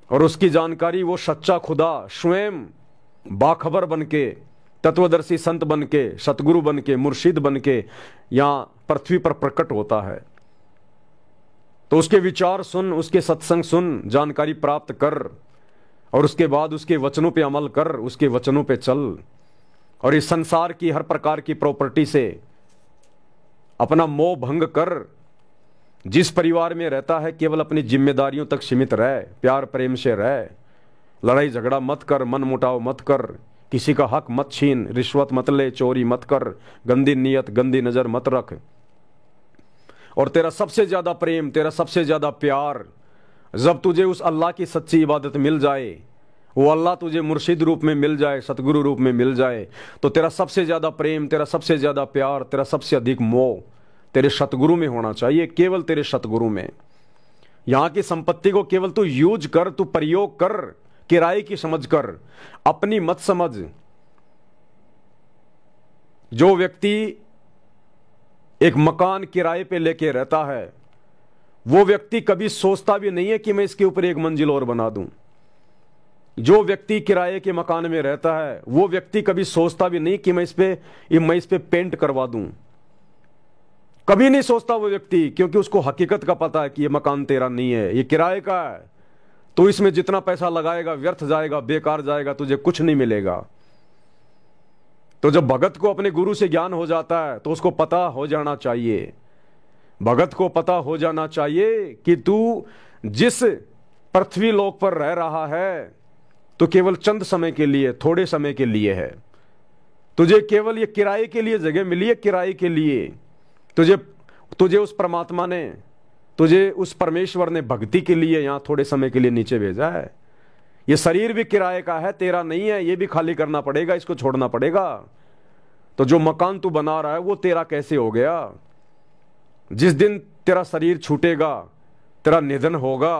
और उसकी जानकारी वो सच्चा खुदा स्वयं बाखबर बनके, तत्वदर्शी संत बनके, सतगुरु बनके, मुर्शिद बनके यहां पृथ्वी पर प्रकट होता है। तो उसके विचार सुन, उसके सत्संग सुन, जानकारी प्राप्त कर, और उसके बाद उसके वचनों पे अमल कर, उसके वचनों पे चल, और इस संसार की हर प्रकार की प्रॉपर्टी से अपना मोह भंग कर। जिस परिवार में रहता है केवल अपनी जिम्मेदारियों तक सीमित रह, प्यार प्रेम से रह, लड़ाई झगड़ा मत कर, मन मुटाव मत कर, किसी का हक मत छीन, रिश्वत मत ले, चोरी मत कर, गंदी नीयत गंदी नजर मत रख। और तेरा सबसे ज्यादा प्रेम, तेरा सबसे ज्यादा प्यार जब तुझे उस अल्लाह की सच्ची इबादत मिल जाए, वो अल्लाह तुझे मुर्शिद रूप में मिल जाए, सतगुरु रूप में मिल जाए, तो तेरा सबसे ज्यादा प्रेम, तेरा सबसे ज्यादा प्यार, तेरा सबसे अधिक मोह तेरे सतगुरु में होना चाहिए, केवल तेरे सतगुरु में। यहां की संपत्ति को केवल तू यूज कर, तू प्रयोग कर, किराए की समझ कर, अपनी मत समझ। जो व्यक्ति एक मकान किराए पे लेके रहता है, वो व्यक्ति कभी सोचता भी नहीं है कि मैं इसके ऊपर 1 मंजिल और बना दूं। जो व्यक्ति किराए के मकान में रहता है, वो व्यक्ति कभी सोचता भी नहीं कि मैं इस पे पेंट करवा दूं। कभी नहीं सोचता वो व्यक्ति, क्योंकि उसको हकीकत का पता है कि ये मकान तेरा नहीं है, ये किराए का है। तो इसमें जितना पैसा लगाएगा व्यर्थ जाएगा, बेकार जाएगा, तुझे कुछ नहीं मिलेगा। तो जब भगत को अपने गुरु से ज्ञान हो जाता है तो उसको पता हो जाना चाहिए, भगत को पता हो जाना चाहिए कि तू जिस पृथ्वी लोक पर रह रहा है तो केवल चंद समय के लिए, थोड़े समय के लिए है। तुझे केवल ये किराए के लिए जगह मिली है, किराए के लिए। तुझे उस परमात्मा ने, तुझे उस परमेश्वर ने भक्ति के लिए यहां थोड़े समय के लिए नीचे भेजा है। ये शरीर भी किराए का है, तेरा नहीं है, ये भी खाली करना पड़ेगा, इसको छोड़ना पड़ेगा। तो जो मकान तू बना रहा है वो तेरा कैसे हो गया? जिस दिन तेरा शरीर छूटेगा, तेरा निधन होगा,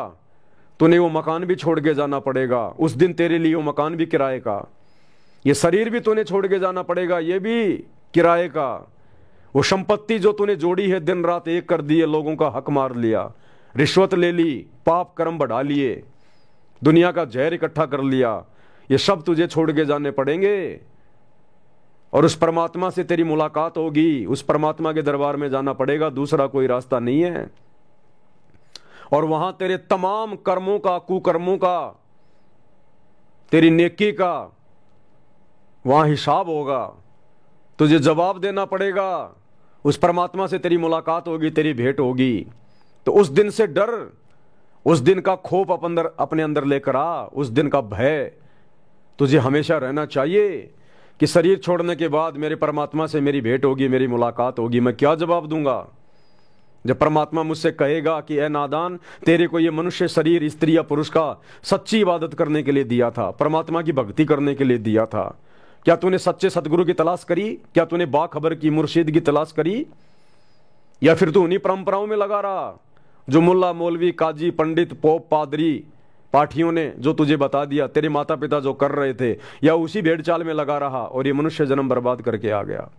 तूने वो मकान भी छोड़ के जाना पड़ेगा। उस दिन तेरे लिए वो मकान भी किराए का, ये शरीर भी तूने छोड़ के जाना पड़ेगा, ये भी किराए का। वो संपत्ति जो तूने जोड़ी है, दिन रात एक कर दिए, लोगों का हक मार लिया, रिश्वत ले ली, पाप कर्म बढ़ा लिए, दुनिया का जहर इकट्ठा कर लिया, ये सब तुझे छोड़ के जाने पड़ेंगे। और उस परमात्मा से तेरी मुलाकात होगी, उस परमात्मा के दरबार में जाना पड़ेगा, दूसरा कोई रास्ता नहीं है। और वहां तेरे तमाम कर्मों का, कुकर्मों का, तेरी नेकी का वहां हिसाब होगा, तुझे जवाब देना पड़ेगा। उस परमात्मा से तेरी मुलाकात होगी, तेरी भेंट होगी। तो उस दिन से डर, उस दिन का खौफ अपने अंदर लेकर आ, उस दिन का भय तुझे हमेशा रहना चाहिए कि शरीर छोड़ने के बाद मेरे परमात्मा से मेरी भेंट होगी, मेरी मुलाकात होगी, मैं क्या जवाब दूंगा? जब परमात्मा मुझसे कहेगा कि ए नादान, तेरे को ये मनुष्य शरीर स्त्री या पुरुष का सच्ची इबादत करने के लिए दिया था, परमात्मा की भक्ति करने के लिए दिया था, क्या तूने सच्चे सतगुरु की तलाश करी? क्या तूने बाखबर की मुर्शिद की तलाश करी? या फिर तू उन्हीं परंपराओं में लगा रहा जो मुल्ला मौलवी काजी पंडित पोप पादरी पाठियों ने जो तुझे बता दिया, तेरे माता पिता जो कर रहे थे, या उसी भेड़ चाल में लगा रहा और ये मनुष्य जन्म बर्बाद करके आ गया?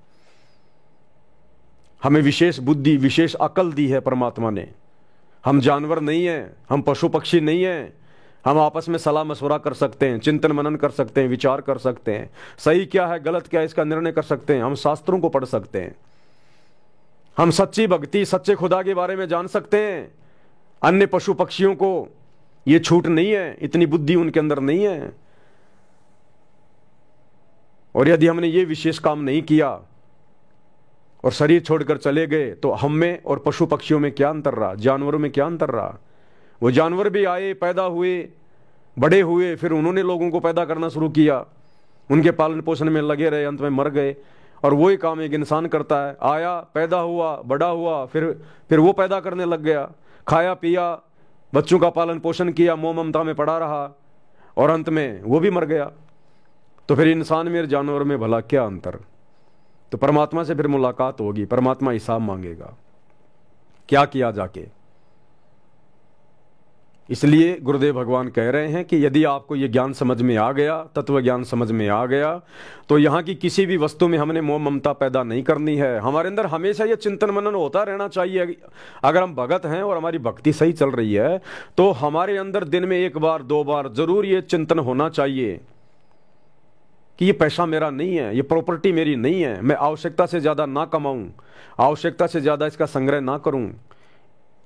हमें विशेष बुद्धि विशेष अकल दी है परमात्मा ने। हम जानवर नहीं हैं, हम पशु पक्षी नहीं हैं। हम आपस में सलाह मशवरा कर सकते हैं, चिंतन मनन कर सकते हैं, विचार कर सकते हैं, सही क्या है गलत क्या है इसका निर्णय कर सकते हैं। हम शास्त्रों को पढ़ सकते हैं, हम सच्ची भक्ति सच्चे खुदा के बारे में जान सकते हैं। अन्य पशु पक्षियों को ये छूट नहीं है, इतनी बुद्धि उनके अंदर नहीं है। और यदि हमने ये विशेष काम नहीं किया और शरीर छोड़कर चले गए तो हम में और पशु पक्षियों में क्या अंतर रहा, जानवरों में क्या अंतर रहा? वो जानवर भी आए, पैदा हुए, बड़े हुए, फिर उन्होंने लोगों को पैदा करना शुरू किया, उनके पालन पोषण में लगे रहे, अंत में मर गए। और वही काम एक इंसान करता है, आया, पैदा हुआ, बड़ा हुआ, फिर वो पैदा करने लग गया, खाया पिया, बच्चों का पालन पोषण किया, मोह ममता में पड़ा रहा और अंत में वो भी मर गया। तो फिर इंसान में और जानवर में भला क्या अंतर? तो परमात्मा से फिर मुलाकात होगी, परमात्मा हिसाब मांगेगा क्या किया जाके। इसलिए गुरुदेव भगवान कह रहे हैं कि यदि आपको ये ज्ञान समझ में आ गया, तत्व ज्ञान समझ में आ गया, तो यहाँ की किसी भी वस्तु में हमने मोह ममता पैदा नहीं करनी है। हमारे अंदर हमेशा ये चिंतन मनन होता रहना चाहिए। अगर हम भगत हैं और हमारी भक्ति सही चल रही है तो हमारे अंदर दिन में 1 बार 2 बार जरूर ये चिंतन होना चाहिए कि ये पैसा मेरा नहीं है, ये प्रॉपर्टी मेरी नहीं है, मैं आवश्यकता से ज़्यादा ना कमाऊं, आवश्यकता से ज़्यादा इसका संग्रह ना करूं।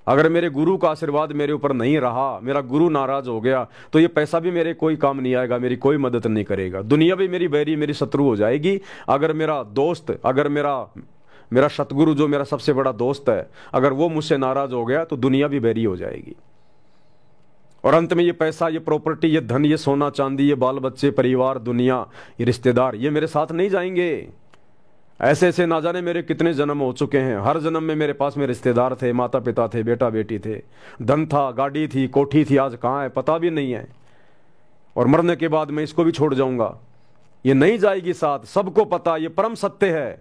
अगर मेरे गुरु का आशीर्वाद मेरे ऊपर नहीं रहा, मेरा गुरु नाराज हो गया, तो ये पैसा भी मेरे कोई काम नहीं आएगा, मेरी कोई मदद नहीं करेगा। दुनिया भी मेरी बैरी, मेरी शत्रु हो जाएगी। अगर मेरा दोस्त, अगर मेरा सतगुरु जो मेरा सबसे बड़ा दोस्त है, अगर वो मुझसे नाराज हो गया तो दुनिया भी बैरी हो जाएगी। और अंत में ये पैसा, ये प्रॉपर्टी, ये धन, ये सोना चांदी, ये बाल बच्चे, परिवार, दुनिया, ये रिश्तेदार, ये मेरे साथ नहीं जाएंगे। ऐसे ऐसे ना जाने मेरे कितने जन्म हो चुके हैं। हर जन्म में मेरे पास में रिश्तेदार थे, माता पिता थे, बेटा बेटी थे, धन था, गाड़ी थी, कोठी थी, आज कहाँ है पता भी नहीं है। और मरने के बाद मैं इसको भी छोड़ जाऊंगा, ये नहीं जाएगी साथ, सबको पता, ये परम सत्य है।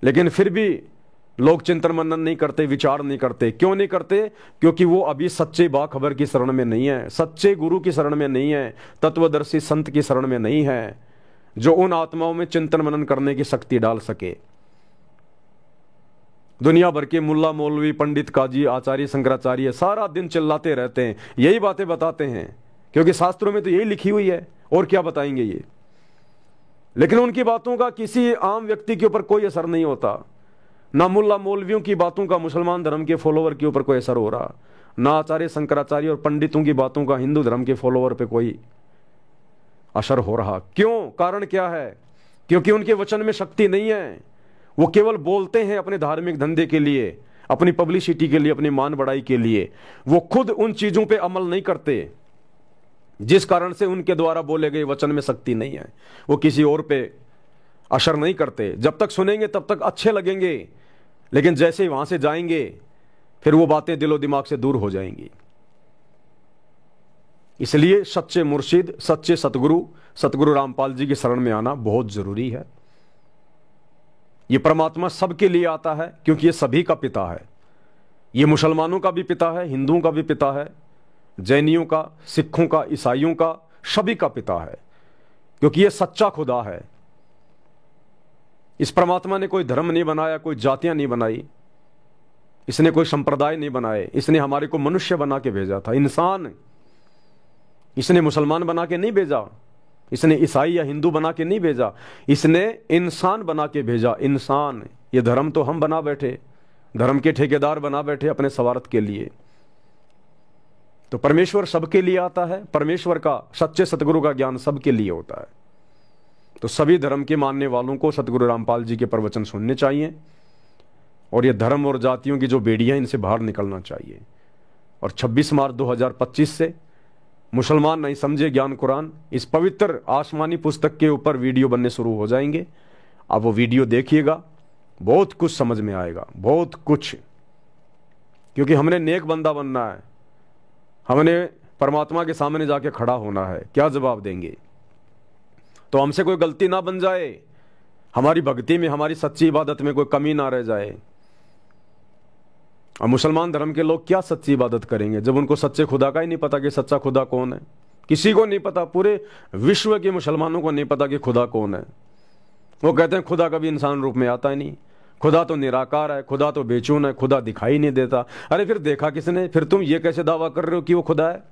लेकिन फिर भी लोग चिंतन मनन नहीं करते, विचार नहीं करते। क्यों नहीं करते? क्योंकि वो अभी सच्चे बाखबर की शरण में नहीं है, सच्चे गुरु की शरण में नहीं है, तत्वदर्शी संत की शरण में नहीं है, जो उन आत्माओं में चिंतन मनन करने की शक्ति डाल सके। दुनिया भर के मुल्ला मौलवी पंडित काजी आचार्य शंकराचार्य सारा दिन चिल्लाते रहते हैं, यही बातें बताते हैं, क्योंकि शास्त्रों में तो यही लिखी हुई है, और क्या बताएंगे ये। लेकिन उनकी बातों का किसी आम व्यक्ति के ऊपर कोई असर नहीं होता। ना मुल्ला मौलवियों की बातों का मुसलमान धर्म के फॉलोवर के ऊपर कोई असर हो रहा, ना आचार्य शंकराचार्य और पंडितों की बातों का हिंदू धर्म के फॉलोवर पे कोई असर हो रहा। क्यों? कारण क्या है? क्योंकि उनके वचन में शक्ति नहीं है। वो केवल बोलते हैं अपने धार्मिक धंधे के लिए, अपनी पब्लिसिटी के लिए, अपनी मान बढ़ाई के लिए। वो खुद उन चीजों पे अमल नहीं करते, जिस कारण से उनके द्वारा बोले गए वचन में शक्ति नहीं है। वो किसी और पे असर नहीं करते। जब तक सुनेंगे तब तक अच्छे लगेंगे, लेकिन जैसे ही वहां से जाएंगे फिर वो बातें दिलो दिमाग से दूर हो जाएंगी। इसलिए सच्चे मुर्शिद, सच्चे सतगुरु रामपाल जी की शरण में आना बहुत जरूरी है। ये परमात्मा सबके लिए आता है, क्योंकि ये सभी का पिता है। ये मुसलमानों का भी पिता है, हिंदुओं का भी पिता है, जैनियों का, सिखों का, ईसाइयों का, सभी का पिता है, क्योंकि ये सच्चा खुदा है। इस परमात्मा ने कोई धर्म नहीं बनाया, कोई जातियां नहीं बनाई, इसने कोई संप्रदाय नहीं बनाए। इसने हमारे को मनुष्य बना के भेजा था, इंसान। इसने मुसलमान बना के नहीं भेजा, इसने ईसाई या हिंदू बना के नहीं भेजा, इसने इंसान बना के भेजा। इंसान, ये धर्म तो हम बना बैठे, धर्म के ठेकेदार बना बैठे अपने स्वार्थ के लिए। तो परमेश्वर सबके लिए आता है। परमेश्वर का, सच्चे सतगुरु का ज्ञान सबके लिए होता है। तो सभी धर्म के मानने वालों को सतगुरु रामपाल जी के प्रवचन सुनने चाहिए, और ये धर्म और जातियों की जो बेड़ियां, इनसे बाहर निकलना चाहिए। और 26 मार्च 2025 से मुसलमान नहीं समझे ज्ञान कुरान, इस पवित्र आसमानी पुस्तक के ऊपर वीडियो बनने शुरू हो जाएंगे। आप वो वीडियो देखिएगा, बहुत कुछ समझ में आएगा, बहुत कुछ। क्योंकि हमने नेक बंदा बनना है, हमने परमात्मा के सामने जाके खड़ा होना है। क्या जवाब देंगे? तो हमसे कोई गलती ना बन जाए, हमारी भक्ति में, हमारी सच्ची इबादत में कोई कमी ना रह जाए। और मुसलमान धर्म के लोग क्या सच्ची इबादत करेंगे जब उनको सच्चे खुदा का ही नहीं पता कि सच्चा खुदा कौन है? किसी को नहीं पता, पूरे विश्व के मुसलमानों को नहीं पता कि खुदा कौन है। वो कहते हैं खुदा कभी इंसान रूप में आता ही नहीं, खुदा तो निराकार है, खुदा तो बेचून है, खुदा दिखाई नहीं देता। अरे फिर देखा किसने? फिर तुम ये कैसे दावा कर रहे हो कि वो खुदा है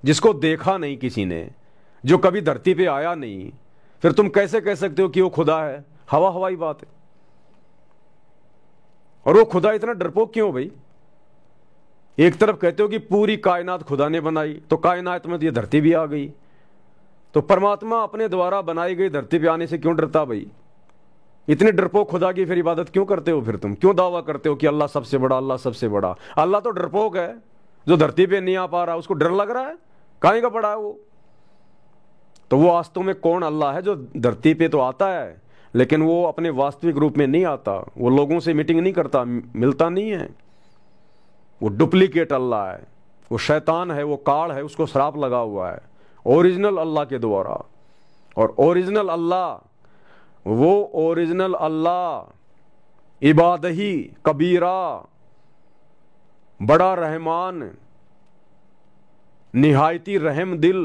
जिसको देखा नहीं किसी ने, जो कभी धरती पे आया नहीं? फिर तुम कैसे कह सकते हो कि वो खुदा है? हवा हवाई बात है। और वो खुदा इतना डरपोक क्यों भाई? एक तरफ कहते हो कि पूरी कायनात खुदा ने बनाई, तो कायनात में ये धरती भी आ गई, तो परमात्मा अपने द्वारा बनाई गई धरती पे आने से क्यों डरता भाई? इतने डरपोक खुदा की फिर इबादत क्यों करते हो? फिर तुम क्यों दावा करते हो कि अल्लाह सबसे बड़ा, अल्लाह सबसे बड़ा? अल्लाह तो डरपोक है, जो धरती पे नहीं आ पा रहा उसको डर लग रहा है, काहे का पड़ा है वो? तो वो वास्तव में कौन अल्लाह है जो धरती पे तो आता है लेकिन वो अपने वास्तविक रूप में नहीं आता, वो लोगों से मीटिंग नहीं करता, मिलता नहीं है, वो डुप्लीकेट अल्लाह है, वो शैतान है, वो काल है, उसको श्राप लगा हुआ है ओरिजिनल अल्लाह के द्वारा। और ओरिजिनल अल्लाह, वो ओरिजिनल अल्लाह इबादही कबीरा, बड़ा रहमान, निहायती रहम दिल,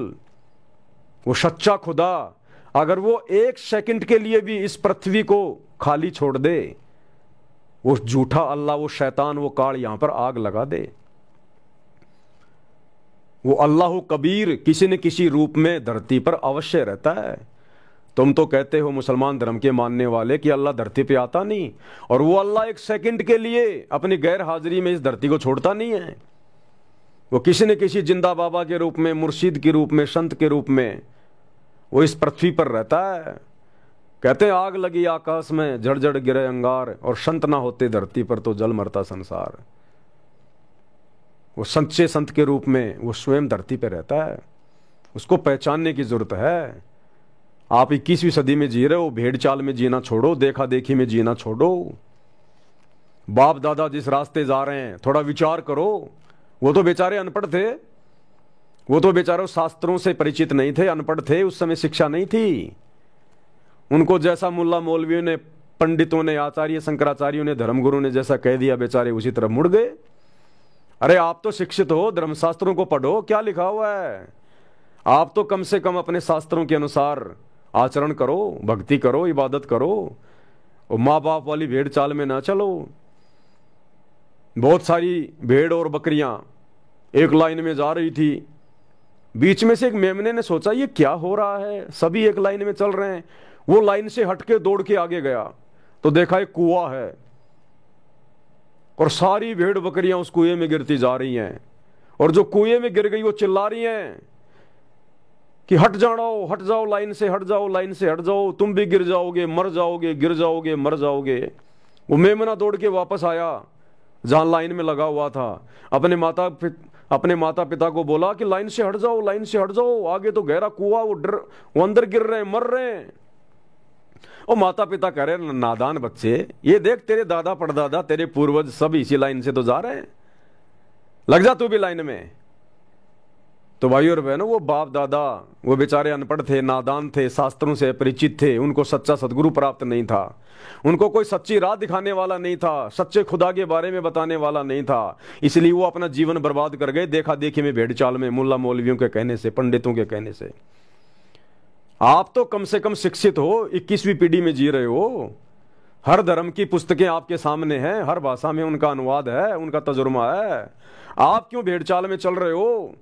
वो सच्चा खुदा, अगर वो एक सेकंड के लिए भी इस पृथ्वी को खाली छोड़ दे, वो झूठा अल्लाह, वो शैतान, वो काल यहां पर आग लगा दे। वो अल्लाह कबीर किसी न किसी रूप में धरती पर अवश्य रहता है। तुम तो कहते हो मुसलमान धर्म के मानने वाले कि अल्लाह धरती पे आता नहीं, और वो अल्लाह एक सेकंड के लिए अपनी गैर हाजिरी में इस धरती को छोड़ता नहीं है। वो किसी न किसी जिंदा बाबा के रूप में, मुर्शिद के रूप में, संत के रूप में वो इस पृथ्वी पर रहता है। कहते हैं आग लगी आकाश में, जड़ गिरे अंगार, और संत ना होते धरती पर तो जल मरता संसार। वो सच्चे संत के रूप में वो स्वयं धरती पर रहता है, उसको पहचानने की जरूरत है। आप 21वीं सदी में जी रहे हो, भेड़ चाल में जीना छोड़ो, देखा देखी में जीना छोड़ो। बाप दादा जिस रास्ते जा रहे हैं थोड़ा विचार करो। वो तो बेचारे अनपढ़ थे, वो तो बेचारे शास्त्रों से परिचित नहीं थे, अनपढ़ थे, उस समय शिक्षा नहीं थी। उनको जैसा मुल्ला मौलवियों ने, पंडितों ने, आचार्य शंकराचार्यों ने, धर्मगुरु ने जैसा कह दिया, बेचारे उसी तरफ मुड़ गए। अरे आप तो शिक्षित हो, धर्मशास्त्रों को पढ़ो, क्या लिखा हुआ है। आप तो कम से कम अपने शास्त्रों के अनुसार आचरण करो, भक्ति करो, इबादत करो, और माँ बाप वाली भेड़ चाल में ना चलो। बहुत सारी भेड़ और बकरियां एक लाइन में जा रही थी, बीच में से एक मेमने ने सोचा ये क्या हो रहा है, सभी एक लाइन में चल रहे हैं। वो लाइन से हटके दौड़ के आगे गया तो देखा एक कुआं है, और सारी भेड़ बकरियां उस कुएं में गिरती जा रही हैं, और जो कुएं में गिर गई वो चिल्ला रही हैं कि हट जाओ, हट जाओ, लाइन से हट जाओ, लाइन से हट जाओ, तुम भी गिर जाओगे, मर जाओगे, गिर जाओगे, मर जाओगे। वो मेमना दौड़ के वापस आया जहां लाइन में लगा हुआ था, अपने माता पिता को बोला कि लाइन से हट जाओ, लाइन से हट जाओ, आगे तो गहरा कुआं, वो अंदर गिर रहे हैं, मर रहे हैं। और माता पिता कह रहे हैं नादान बच्चे, ये देख तेरे दादा परदादा, तेरे पूर्वज सब इसी लाइन से तो जा रहे हैं, लग जा तू भी लाइन में। तो भाई और बहनों, वो बाप दादा वो बेचारे अनपढ़ थे, नादान थे, शास्त्रों से परिचित थे, उनको सच्चा सदगुरु प्राप्त नहीं था, उनको कोई सच्ची राह दिखाने वाला नहीं था, सच्चे खुदा के बारे में बताने वाला नहीं था, इसलिए वो अपना जीवन बर्बाद कर गए देखा देखी में, भेड़ चाल में, मुल्ला मौलवियों के कहने से, पंडितों के कहने से। आप तो कम से कम शिक्षित हो, 21वीं पीढ़ी में जी रहे हो, हर धर्म की पुस्तकें आपके सामने हैं, हर भाषा में उनका अनुवाद है, उनका तजुर्मा है। आप क्यों भेड़ चाल में चल रहे हो?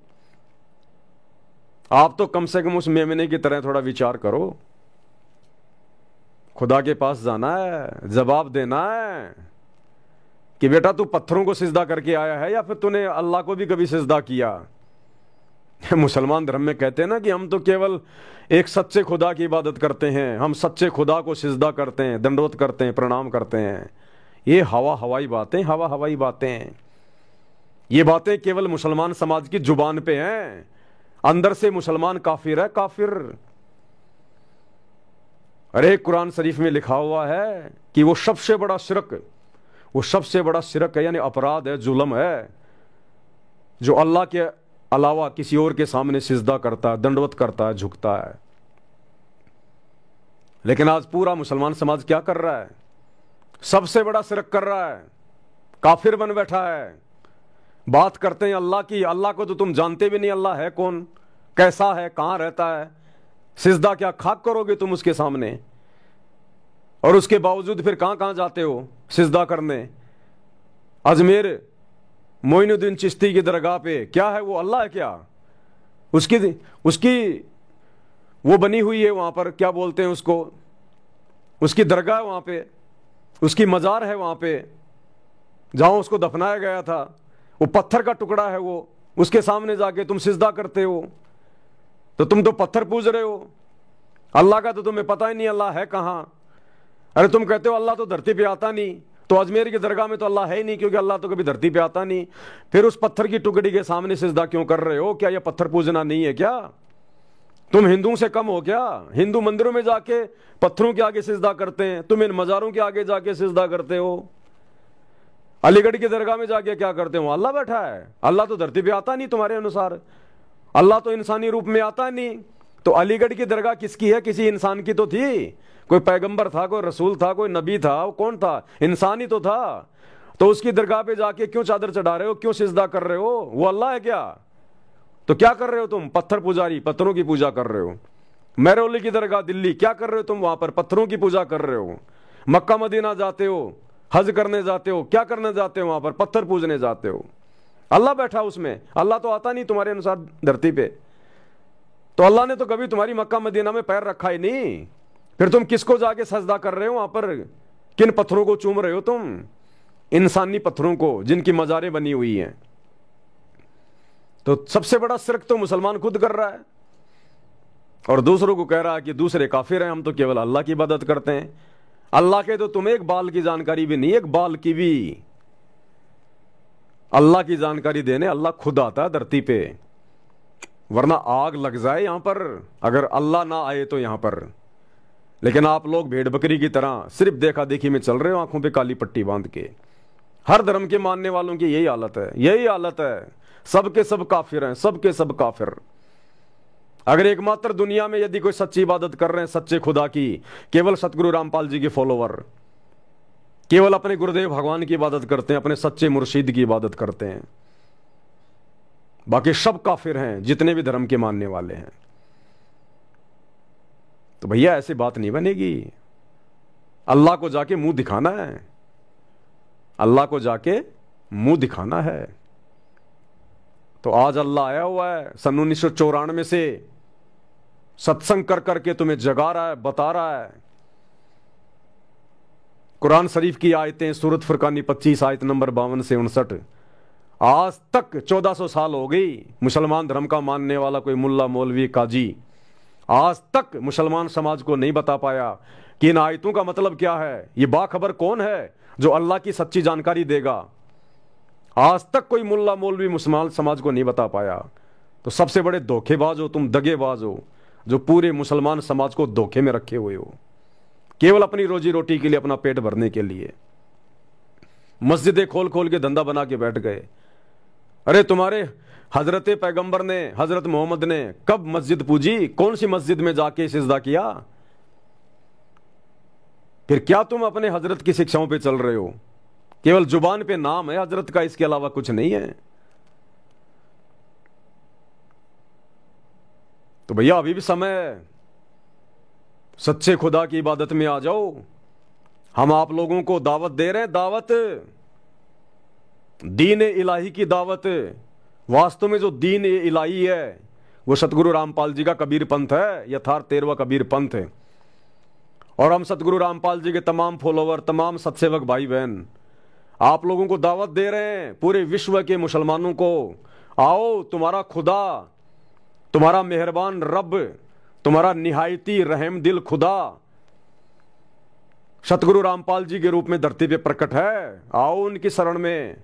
आप तो कम से कम उस मेमने की तरह थोड़ा विचार करो। खुदा के पास जाना है, जवाब देना है कि बेटा तू पत्थरों को सिजदा करके आया है या फिर तूने अल्लाह को भी कभी सिजदा किया। मुसलमान धर्म में कहते हैं ना कि हम तो केवल एक सच्चे खुदा की इबादत करते हैं, हम सच्चे खुदा को सिजदा करते हैं, दंडवत करते हैं, प्रणाम करते हैं। ये हवाई बातें, हवाई बातें, ये बातें केवल मुसलमान समाज की जुबान पे हैं, अंदर से मुसलमान काफिर है, काफिर। अरे कुरान शरीफ में लिखा हुआ है कि वो सबसे बड़ा शिरक, वो सबसे बड़ा शिरक है, यानी अपराध है, जुल्म है। जो अल्लाह के अलावा किसी और के सामने सिजदा करता है, दंडवत करता है, झुकता है। लेकिन आज पूरा मुसलमान समाज क्या कर रहा है? सबसे बड़ा शिरक कर रहा है, काफिर बन बैठा है। बात करते हैं अल्लाह की, अल्लाह को तो तुम जानते भी नहीं, अल्लाह है कौन, कैसा है, कहां रहता है, सिजदा क्या खाक करोगे तुम उसके सामने? और उसके बावजूद फिर कहां कहां जाते हो सिजदा करने? अजमेर मोइनुद्दीन चिश्ती की दरगाह पे क्या है? वो अल्लाह है क्या? उसकी वो बनी हुई है वहां पर, क्या बोलते हैं उसको, उसकी दरगाह है वहां पे, उसकी मजार है वहां पे जहां उसको दफनाया गया था। वो पत्थर का टुकड़ा है वो, उसके सामने जाके तुम सिजदा करते हो, तो तुम तो पत्थर पूज रहे हो। अल्लाह का तो तुम्हें पता ही नहीं अल्लाह है कहां। अरे तुम कहते हो अल्लाह तो धरती पे आता नहीं, तो अजमेर की दरगाह में तो अल्लाह है ही नहीं, क्योंकि अल्लाह तो कभी धरती पे आता नहीं। फिर उस पत्थर की टुकड़ी के सामने सिजदा क्यों कर रहे हो? क्या यह पत्थर पूजना नहीं है क्या? तुम हिंदुओं से कम हो क्या? हिंदू मंदिरों में जाके पत्थरों के आगे सिजदा करते हैं, तुम इन मजारों के आगे जाके सिजदा करते हो। अलीगढ़ की दरगाह में जाके क्या करते हो? अल्लाह बैठा है। अल्लाह तो धरती पे आता नहीं तुम्हारे अनुसार, अल्लाह तो इंसानी रूप में आता नहीं। तो अलीगढ़ की दरगाह किसकी है? किसी इंसान की तो थी, कोई पैगंबर था, कोई रसूल था, कोई नबी था, वो कौन था? इंसान ही तो था। तो उसकी दरगाह पे जाके क्यों चादर चढ़ा रहे हो, क्यों सिजदा कर रहे हो? वो अल्लाह है क्या? तो क्या कर रहे हो तुम? पत्थर पुजारी, पत्थरों की पूजा कर रहे हो। मेहरौली की दरगाह दिल्ली, क्या कर रहे हो तुम? वहां पर पत्थरों की पूजा कर रहे हो। मक्का मदीना जाते हो, हज करने जाते हो, क्या करने जाते हो? वहां पर पत्थर पूजने जाते हो। अल्लाह बैठा उसमें, अल्लाह तो आता नहीं तुम्हारे अनुसार धरती पे। तो अल्लाह ने तो कभी तुम्हारी मक्का मदीना में पैर रखा ही नहीं। फिर तुम किसको जाके सजदा कर रहे हो वहां पर? किन पत्थरों को चूम रहे हो तुम? इंसानी पत्थरों को, जिनकी मजारें बनी हुई हैं। तो सबसे बड़ा शिरक तो मुसलमान खुद कर रहा है और दूसरों को कह रहा है कि दूसरे काफिर हैं, हम तो केवल अल्लाह की इबादत करते हैं। अल्लाह के तो तुम्हें एक बाल की जानकारी भी नहीं, एक बाल की भी। अल्लाह की जानकारी देने अल्लाह खुद आता है धरती पे, वरना आग लग जाए यहां पर अगर अल्लाह ना आए तो यहां पर। लेकिन आप लोग भेड़ बकरी की तरह सिर्फ देखा देखी में चल रहे हो, आंखों पे काली पट्टी बांध के। हर धर्म के मानने वालों की यही हालत है, यही हालत है। सबके सब काफिर हैं, सबके सब काफिर। अगर एकमात्र दुनिया में यदि कोई सच्ची इबादत कर रहे हैं सच्चे खुदा की, केवल सतगुरु रामपाल जी के फॉलोवर, केवल अपने गुरुदेव भगवान की इबादत करते हैं, अपने सच्चे मुर्शीद की इबादत करते हैं, बाकी सब काफिर हैं जितने भी धर्म के मानने वाले हैं। तो भैया ऐसी बात नहीं बनेगी। अल्लाह को जाके मुंह दिखाना है, अल्लाह को जाके मुंह दिखाना है। तो आज अल्लाह आया हुआ है सन 1994 से, सत्संग कर करके तुम्हें जगा रहा है, बता रहा है। कुरान शरीफ की आयतें, सूरत फुरकानी 25 आयत नंबर 52 से 59। आज तक 1400 साल हो गई मुसलमान धर्म का मानने वाला कोई मुल्ला मौलवी काजी आज तक मुसलमान समाज को नहीं बता पाया कि इन आयतों का मतलब क्या है। ये बाखबर कौन है जो अल्लाह की सच्ची जानकारी देगा? आज तक कोई मुल्ला मौलवी मुसलमान समाज को नहीं बता पाया। तो सबसे बड़े धोखेबाज हो तुम, दगेबाज हो, जो पूरे मुसलमान समाज को धोखे में रखे हुए हो, केवल अपनी रोजी रोटी के लिए, अपना पेट भरने के लिए। मस्जिदें खोल खोल के धंधा बना के बैठ गए। अरे तुम्हारे हजरत पैगंबर ने, हजरत मोहम्मद ने कब मस्जिद पूजी? कौन सी मस्जिद में जाके सिजदा किया? फिर क्या तुम अपने हजरत की शिक्षाओं पे चल रहे हो? केवल जुबान पे नाम है हजरत का, इसके अलावा कुछ नहीं है। तो भैया अभी भी समय है, सच्चे खुदा की इबादत में आ जाओ। हम आप लोगों को दावत दे रहे हैं, दावत, दीन इलाही की दावत। वास्तव में जो दीन इलाही है वो सतगुरु रामपाल जी का कबीर पंथ है, यथार्थ 13वां कबीर पंथ है। और हम सतगुरु रामपाल जी के तमाम फॉलोवर, तमाम सत्सेवक भाई बहन आप लोगों को दावत दे रहे हैं, पूरे विश्व के मुसलमानों को, आओ तुम्हारा खुदा, तुम्हारा मेहरबान रब, तुम्हारा निहायती रहम दिल खुदा सतगुरु रामपाल जी के रूप में धरती पे प्रकट है। आओ उनकी शरण में,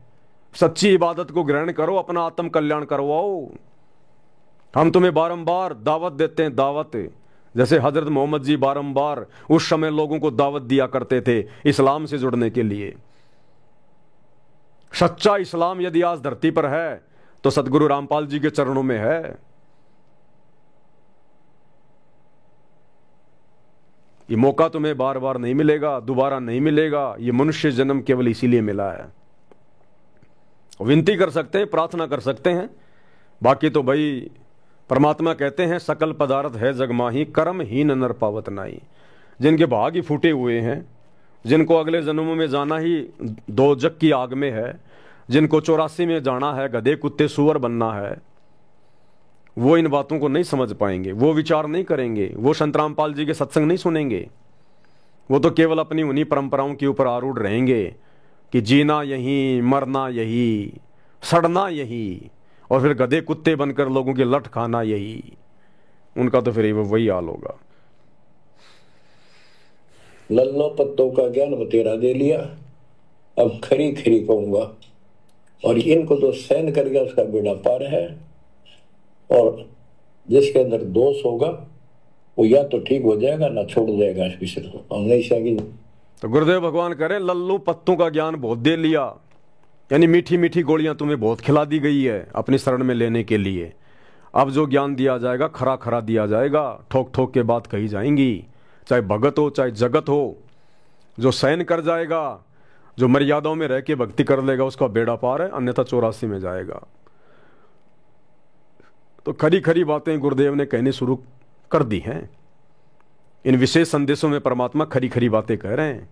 सच्ची इबादत को ग्रहण करो, अपना आत्म कल्याण करवाओ। हम तुम्हें बारंबार दावत देते हैं, दावत, जैसे हजरत मोहम्मद जी बारंबार उस समय लोगों को दावत दिया करते थे इस्लाम से जुड़ने के लिए। सच्चा इस्लाम यदि आज धरती पर है तो सदगुरु रामपाल जी के चरणों में है। ये मौका तुम्हें बार बार नहीं मिलेगा, दोबारा नहीं मिलेगा। ये मनुष्य जन्म केवल इसीलिए मिला है। विनती कर सकते हैं, प्रार्थना कर सकते हैं, बाकी तो भाई परमात्मा कहते हैं सकल पदार्थ है जगमाही, कर्महीन नर पावत नाई। जिनके भाग ही फूटे हुए हैं, जिनको अगले जन्मों में जाना ही दो जग की आग में है, जिनको 84 में जाना है, गधे कुत्ते सुअर बनना है, वो इन बातों को नहीं समझ पाएंगे, वो विचार नहीं करेंगे, वो संत रामपाल जी के सत्संग नहीं सुनेंगे। वो तो केवल अपनी उन्हीं परंपराओं के ऊपर आरूढ़ रहेंगे कि जीना यही, मरना यही, सड़ना यही, और फिर गधे कुत्ते बनकर लोगों की लठ खाना यही। उनका तो फिर वही हाल होगा। लल्लो पत्तों का ज्ञान बतेरा दे लिया, अब खरी खरी कहूंगा। और इनको तो सहन कर गया उसका बेड़ा पार है। और जिसके अंदर दोष होगा वो या तो ठीक हो जाएगा ना छोड़ जाएगा इस विषय को। हम नहीं सकेंगे। तो गुरुदेव भगवान करें लल्लू पत्तों का ज्ञान बहुत दे लिया, यानी मीठी मीठी गोलियां तुम्हें बहुत खिला दी गई है अपनी शरण में लेने के लिए। अब जो ज्ञान दिया जाएगा खरा खरा दिया जाएगा, ठोक ठोक के बात कही जाएंगी, चाहे भगत हो चाहे जगत हो। जो सहन कर जाएगा, जो मर्यादाओं में रह के भक्ति कर लेगा, उसका बेड़ा पार है, अन्यथा 84 में जाएगा। तो खरी खरी बातें गुरुदेव ने कहनी शुरू कर दी हैं। इन विशेष संदेशों में परमात्मा खरी खरी बातें कह रहे हैं।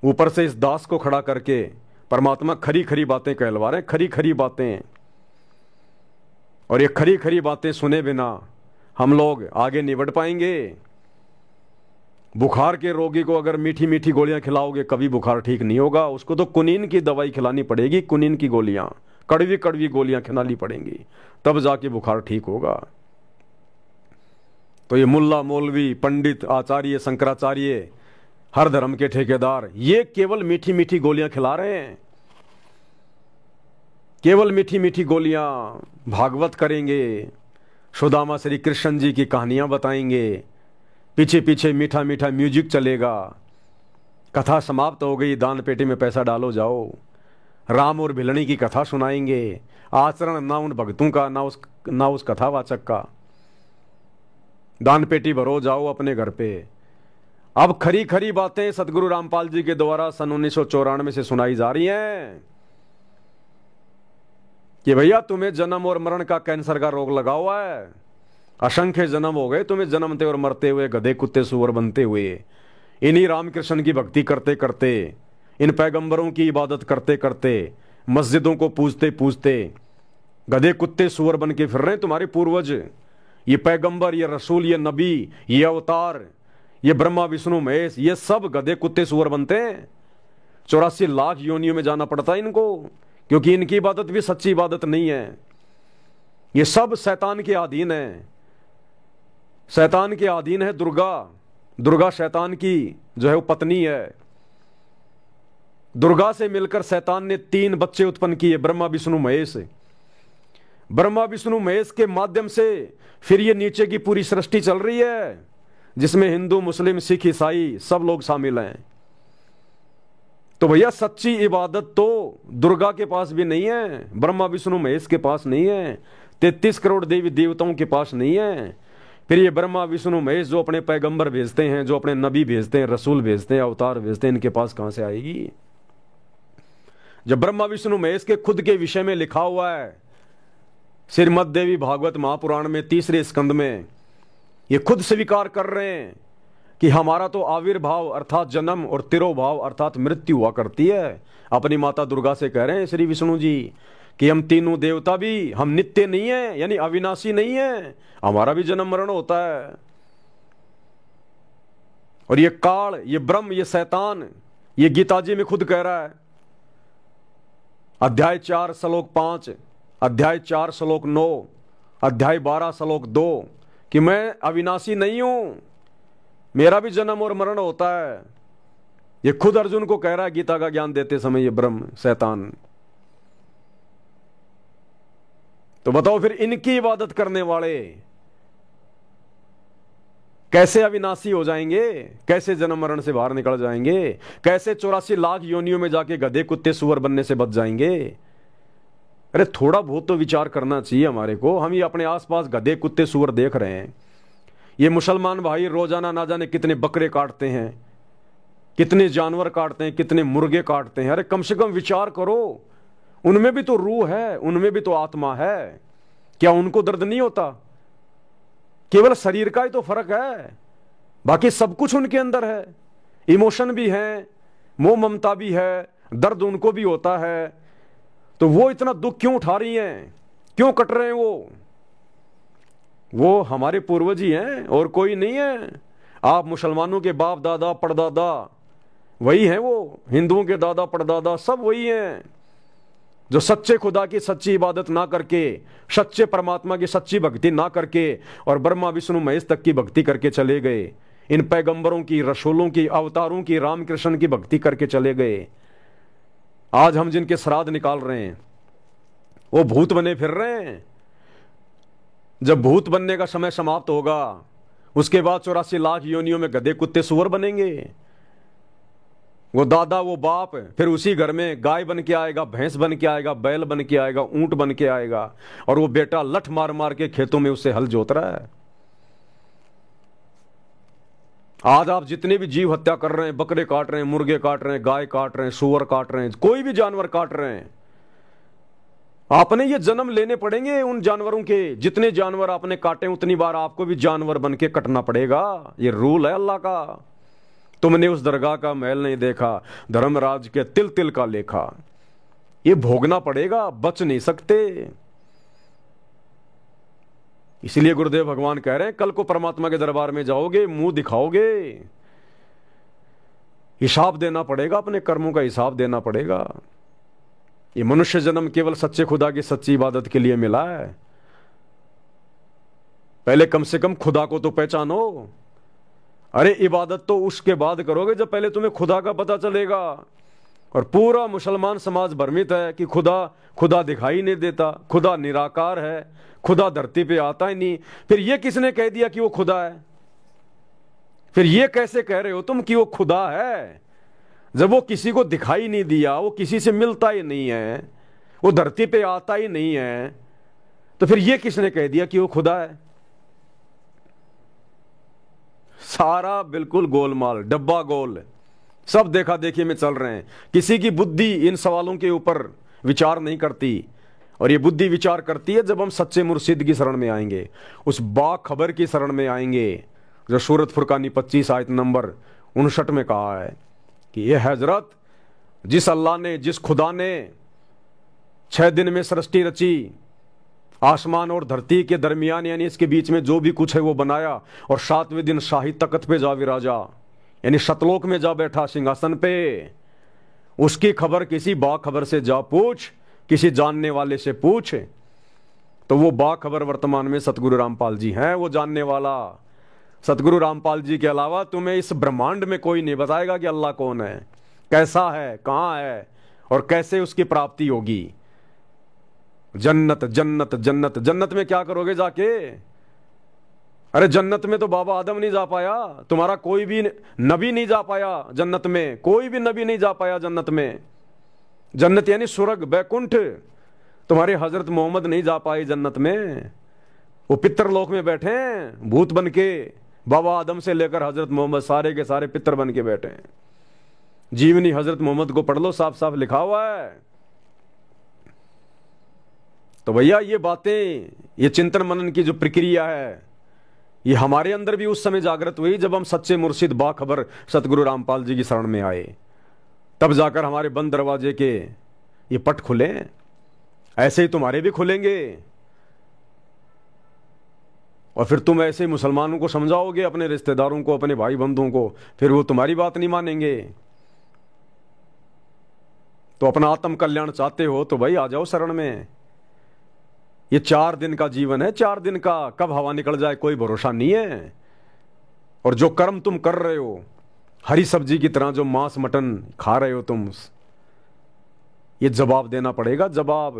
ऊपर से इस दास को खड़ा करके परमात्मा खरी खरी बातें कहलवा रहे हैं, खरी खरी बातें। और ये खरी खरी बातें सुने बिना हम लोग आगे नहीं बढ़ पाएंगे। बुखार के रोगी को अगर मीठी मीठी गोलियां खिलाओगे कभी बुखार ठीक नहीं होगा। उसको तो कुनीन की दवाई खिलानी पड़ेगी, कुनीन की गोलियां, कड़वी कड़वी गोलियां खिलानी पड़ेंगी, तब जाके बुखार ठीक होगा। तो ये मुल्ला मौलवी पंडित आचार्य शंकराचार्य हर धर्म के ठेकेदार ये केवल मीठी मीठी गोलियां खिला रहे हैं, केवल मीठी मीठी गोलियां। भागवत करेंगे, सुदामा श्री कृष्ण जी की कहानियां बताएंगे, पीछे पीछे मीठा मीठा म्यूजिक चलेगा। कथा समाप्त हो गई, दान पेटी में पैसा डालो जाओ। राम और भिलनी की कथा सुनाएंगे, आचरण ना उन भक्तों का ना उस कथावाचक का। दान पेटी भरो जाओ अपने घर पे। अब खरी खरी बातें सदगुरु रामपाल जी के द्वारा सन 1994 से सुनाई जा रही हैं कि भैया तुम्हें जन्म और मरण का कैंसर का रोग लगा हुआ है। असंख्य जन्म हो गए तुम्हें जन्मते और मरते हुए, गधे कुत्ते सुअर बनते हुए। इन्हीं रामकृष्ण की भक्ति करते करते, इन पैगंबरों की इबादत करते करते, मस्जिदों को पूजते पूजते गधे कुत्ते सुअर बन के फिर रहे हैं तुम्हारे पूर्वज। ये पैगंबर, ये रसूल, ये नबी, ये अवतार, ये ब्रह्मा विष्णु महेश, ये सब गधे कुत्ते सुअर बनते हैं। 84 लाख योनियों में जाना पड़ता है इनको, क्योंकि इनकी इबादत भी सच्ची इबादत नहीं है। ये सब शैतान के अधीन है। शैतान के अधीन है दुर्गा। दुर्गा शैतान की जो है वो पत्नी है। दुर्गा से मिलकर शैतान ने 3 बच्चे उत्पन्न किए, ब्रह्मा विष्णु महेश। ब्रह्मा विष्णु महेश के माध्यम से फिर ये नीचे की पूरी सृष्टि चल रही है, जिसमें हिंदू मुस्लिम सिख ईसाई सब लोग शामिल हैं। तो भैया सच्ची इबादत तो दुर्गा के पास भी नहीं है, ब्रह्मा विष्णु महेश के पास नहीं है, 33 करोड़ देवी देवताओं के पास नहीं है। फिर ये ब्रह्मा विष्णु महेश जो अपने पैगंबर भेजते हैं, जो अपने नबी भेजते हैं, रसूल भेजते हैं, अवतार भेजते हैं, इनके पास कहां से आएगी? जब ब्रह्मा विष्णु महेश के खुद के विषय में लिखा हुआ है श्रीमद् देवी भागवत महापुराण में 3रे स्कंद में, ये खुद स्वीकार कर रहे हैं कि हमारा तो आविर्भाव अर्थात जन्म और तिरोभाव अर्थात मृत्यु हुआ करती है। अपनी माता दुर्गा से कह रहे हैं श्री विष्णु जी कि हम तीनों देवता भी हम नित्य नहीं है, यानी अविनाशी नहीं है, हमारा भी जन्म मरण होता है। और ये काल, ये ब्रह्म, ये शैतान, ये गीता जी में खुद कह रहा है, अध्याय 4 श्लोक 5, अध्याय 4 श्लोक 9, अध्याय 12 श्लोक 2 कि मैं अविनाशी नहीं हूं, मेरा भी जन्म और मरण होता है। ये खुद अर्जुन को कह रहा है गीता का ज्ञान देते समय ये ब्रह्म शैतान। तो बताओ फिर इनकी इबादत करने वाले कैसे अविनाशी हो जाएंगे, कैसे जन्म मरण से बाहर निकल जाएंगे, कैसे 84 लाख योनियों में जाके गधे कुत्ते सुअर बनने से बच जाएंगे। अरे थोड़ा बहुत तो विचार करना चाहिए हमारे को। हम ये अपने आसपास गधे कुत्ते सुअर देख रहे हैं। ये मुसलमान भाई रोजाना ना जाने कितने बकरे काटते हैं, कितने जानवर काटते हैं, कितने मुर्गे काटते हैं। अरे कम से कम विचार करो, उनमें भी तो रूह है, उनमें भी तो आत्मा है। क्या उनको दर्द नहीं होता? केवल शरीर का ही तो फर्क है, बाकी सब कुछ उनके अंदर है। इमोशन भी है, मोह ममता भी है, दर्द उनको भी होता है। तो वो इतना दुख क्यों उठा रही हैं, क्यों कट रहे हैं? वो हमारे पूर्वज ही हैं और कोई नहीं है। आप मुसलमानों के बाप दादा परदादा वही हैं, वो हिंदुओं के दादा परदादा सब वही हैं, जो सच्चे खुदा की सच्ची इबादत ना करके, सच्चे परमात्मा की सच्ची भक्ति ना करके और ब्रह्मा विष्णु महेश तक की भक्ति करके चले गए। इन पैगंबरों की, रसूलों की, अवतारों की, रामकृष्ण की भक्ति करके चले गए। आज हम जिनके श्राद्ध निकाल रहे हैं वो भूत बने फिर रहे हैं। जब भूत बनने का समय समाप्त होगा उसके बाद 84 लाख योनियों में गधे कुत्ते सुअर बनेंगे। वो दादा, वो बाप फिर उसी घर में गाय बन के आएगा, भैंस बन के आएगा, बैल बन के आएगा, ऊंट बन के आएगा, और वो बेटा लठ मार मार के खेतों में उससे हल जोत रहा है। आज आप जितने भी जीव हत्या कर रहे हैं, बकरे काट रहे हैं, मुर्गे काट रहे हैं, गाय काट रहे हैं, सुअर काट रहे हैं, कोई भी जानवर काट रहे हैं, आपने ये जन्म लेने पड़ेंगे उन जानवरों के। जितने जानवर आपने काटे उतनी बार आपको भी जानवर बन के कटना पड़ेगा। ये रूल है अल्लाह का। तुमने उस दरगाह का महल नहीं देखा, धर्मराज के तिल तिल का लेखा। ये भोगना पड़ेगा, बच नहीं सकते। इसलिए गुरुदेव भगवान कह रहे हैं कल को परमात्मा के दरबार में जाओगे, मुंह दिखाओगे, हिसाब देना पड़ेगा, अपने कर्मों का हिसाब देना पड़ेगा। ये मनुष्य जन्म केवल सच्चे खुदा की सच्ची इबादत के लिए मिला है। पहले कम से कम खुदा को तो पहचानो। अरे इबादत तो उसके बाद करोगे जब पहले तुम्हें खुदा का पता चलेगा। और पूरा मुसलमान समाज भ्रमित है कि खुदा दिखाई नहीं देता, खुदा निराकार है, खुदा धरती पे आता ही नहीं। फिर ये किसने कह दिया कि वो खुदा है? फिर ये कैसे कह रहे हो तुम कि वो खुदा है, जब वो किसी को दिखाई नहीं दिया, वो किसी से मिलता ही नहीं है, वो धरती पे आता ही नहीं है, तो फिर ये किसने कह दिया कि वो खुदा है? सारा बिल्कुल गोलमाल, डब्बा गोल, सब देखा देखी में चल रहे हैं। किसी की बुद्धि इन सवालों के ऊपर विचार नहीं करती, और ये बुद्धि विचार करती है जब हम सच्चे मुर्शिद की शरण में आएंगे, उस बाखबर की शरण में आएंगे, जो सूरत फुरकानी 25 आयत नंबर 59 में कहा है कि ये हजरत, जिस अल्लाह ने, जिस खुदा ने 6 दिन में सृष्टि रची, आसमान और धरती के दरमियान यानी इसके बीच में जो भी कुछ है वो बनाया, और 7वें दिन शाही तख्त पे जा विराजा, यानी सतलोक में जा बैठा सिंहासन पे। उसकी खबर किसी बाखबर से जा पूछ, किसी जानने वाले से पूछ, तो वो बाखबर वर्तमान में सतगुरु रामपाल जी हैं, वो जानने वाला। सतगुरु रामपाल जी के अलावा तुम्हें इस ब्रह्मांड में कोई नहीं बताएगा कि अल्लाह कौन है, कैसा है, कहाँ है और कैसे उसकी प्राप्ति होगी। जन्नत जन्नत जन्नत, जन्नत में क्या करोगे जाके? अरे जन्नत में तो बाबा आदम नहीं जा पाया, तुम्हारा कोई भी नबी नहीं जा पाया जन्नत में, कोई भी नबी नहीं जा पाया जन्नत में। जन्नत यानी स्वर्ग, बैकुंठ, तुम्हारे हजरत मोहम्मद नहीं जा पाए जन्नत में। वो पितरलोक में बैठे हैं भूत बन के, बाबा आदम से लेकर हजरत मोहम्मद सारे के सारे पितर बन के बैठे हैं। जीवनी हजरत मोहम्मद को पढ़ लो, साफ साफ लिखा हुआ है। तो भैया ये बातें, ये चिंतन मनन की जो प्रक्रिया है, ये हमारे अंदर भी उस समय जागृत हुई जब हम सच्चे मुर्शिद बाखबर सतगुरु रामपाल जी की शरण में आए। तब जाकर हमारे बंद दरवाजे के ये पट खुले। ऐसे ही तुम्हारे भी खुलेंगे, और फिर तुम ऐसे मुसलमानों को समझाओगे, अपने रिश्तेदारों को, अपने भाई बंधुओं को, फिर वो तुम्हारी बात नहीं मानेंगे। तो अपना आत्म कल्याण चाहते हो तो भाई आ जाओ शरण में। ये 4 दिन का जीवन है, 4 दिन का, कब हवा निकल जाए कोई भरोसा नहीं है। और जो कर्म तुम कर रहे हो, हरी सब्जी की तरह जो मांस मटन खा रहे हो तुम, ये जवाब देना पड़ेगा, जवाब।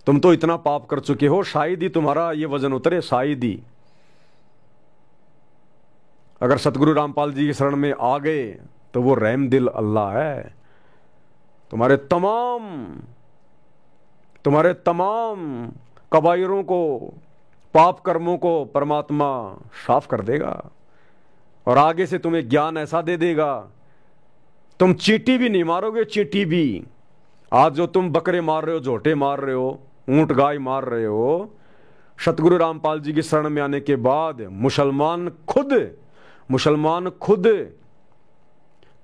तुम तो इतना पाप कर चुके हो, शायद ही तुम्हारा ये वजन उतरे, शायद ही। अगर सतगुरु रामपाल जी की शरण में आ गए तो वो रहम दिल अल्लाह है। तुम्हारे तमाम कबायरों को, पाप कर्मों को परमात्मा साफ कर देगा और आगे से तुम्हें ज्ञान ऐसा दे देगा, तुम चींटी भी नहीं मारोगे, चींटी भी। आज जो तुम बकरे मार रहे हो, झोटे मार रहे हो, ऊंट गाय मार रहे हो, सतगुरु रामपाल जी की शरण में आने के बाद मुसलमान खुद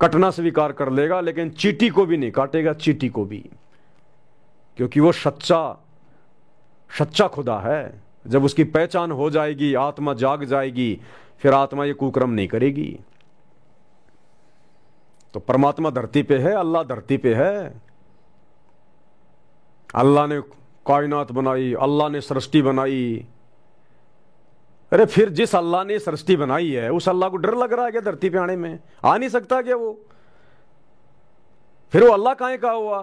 कटना स्वीकार कर लेगा, लेकिन चींटी को भी नहीं काटेगा, चींटी को भी, क्योंकि वो सच्चा खुदा है। जब उसकी पहचान हो जाएगी, आत्मा जाग जाएगी, फिर आत्मा ये कुकर्म नहीं करेगी। तो परमात्मा धरती पे है, अल्लाह धरती पे है। अल्लाह ने कायनात बनाई, अल्लाह ने सृष्टि बनाई। अरे फिर जिस अल्लाह ने सृष्टि बनाई है, उस अल्लाह को डर लग रहा है क्या धरती पे आने में? आ नहीं सकता क्या वो? फिर वो अल्लाह काहे का हुआ?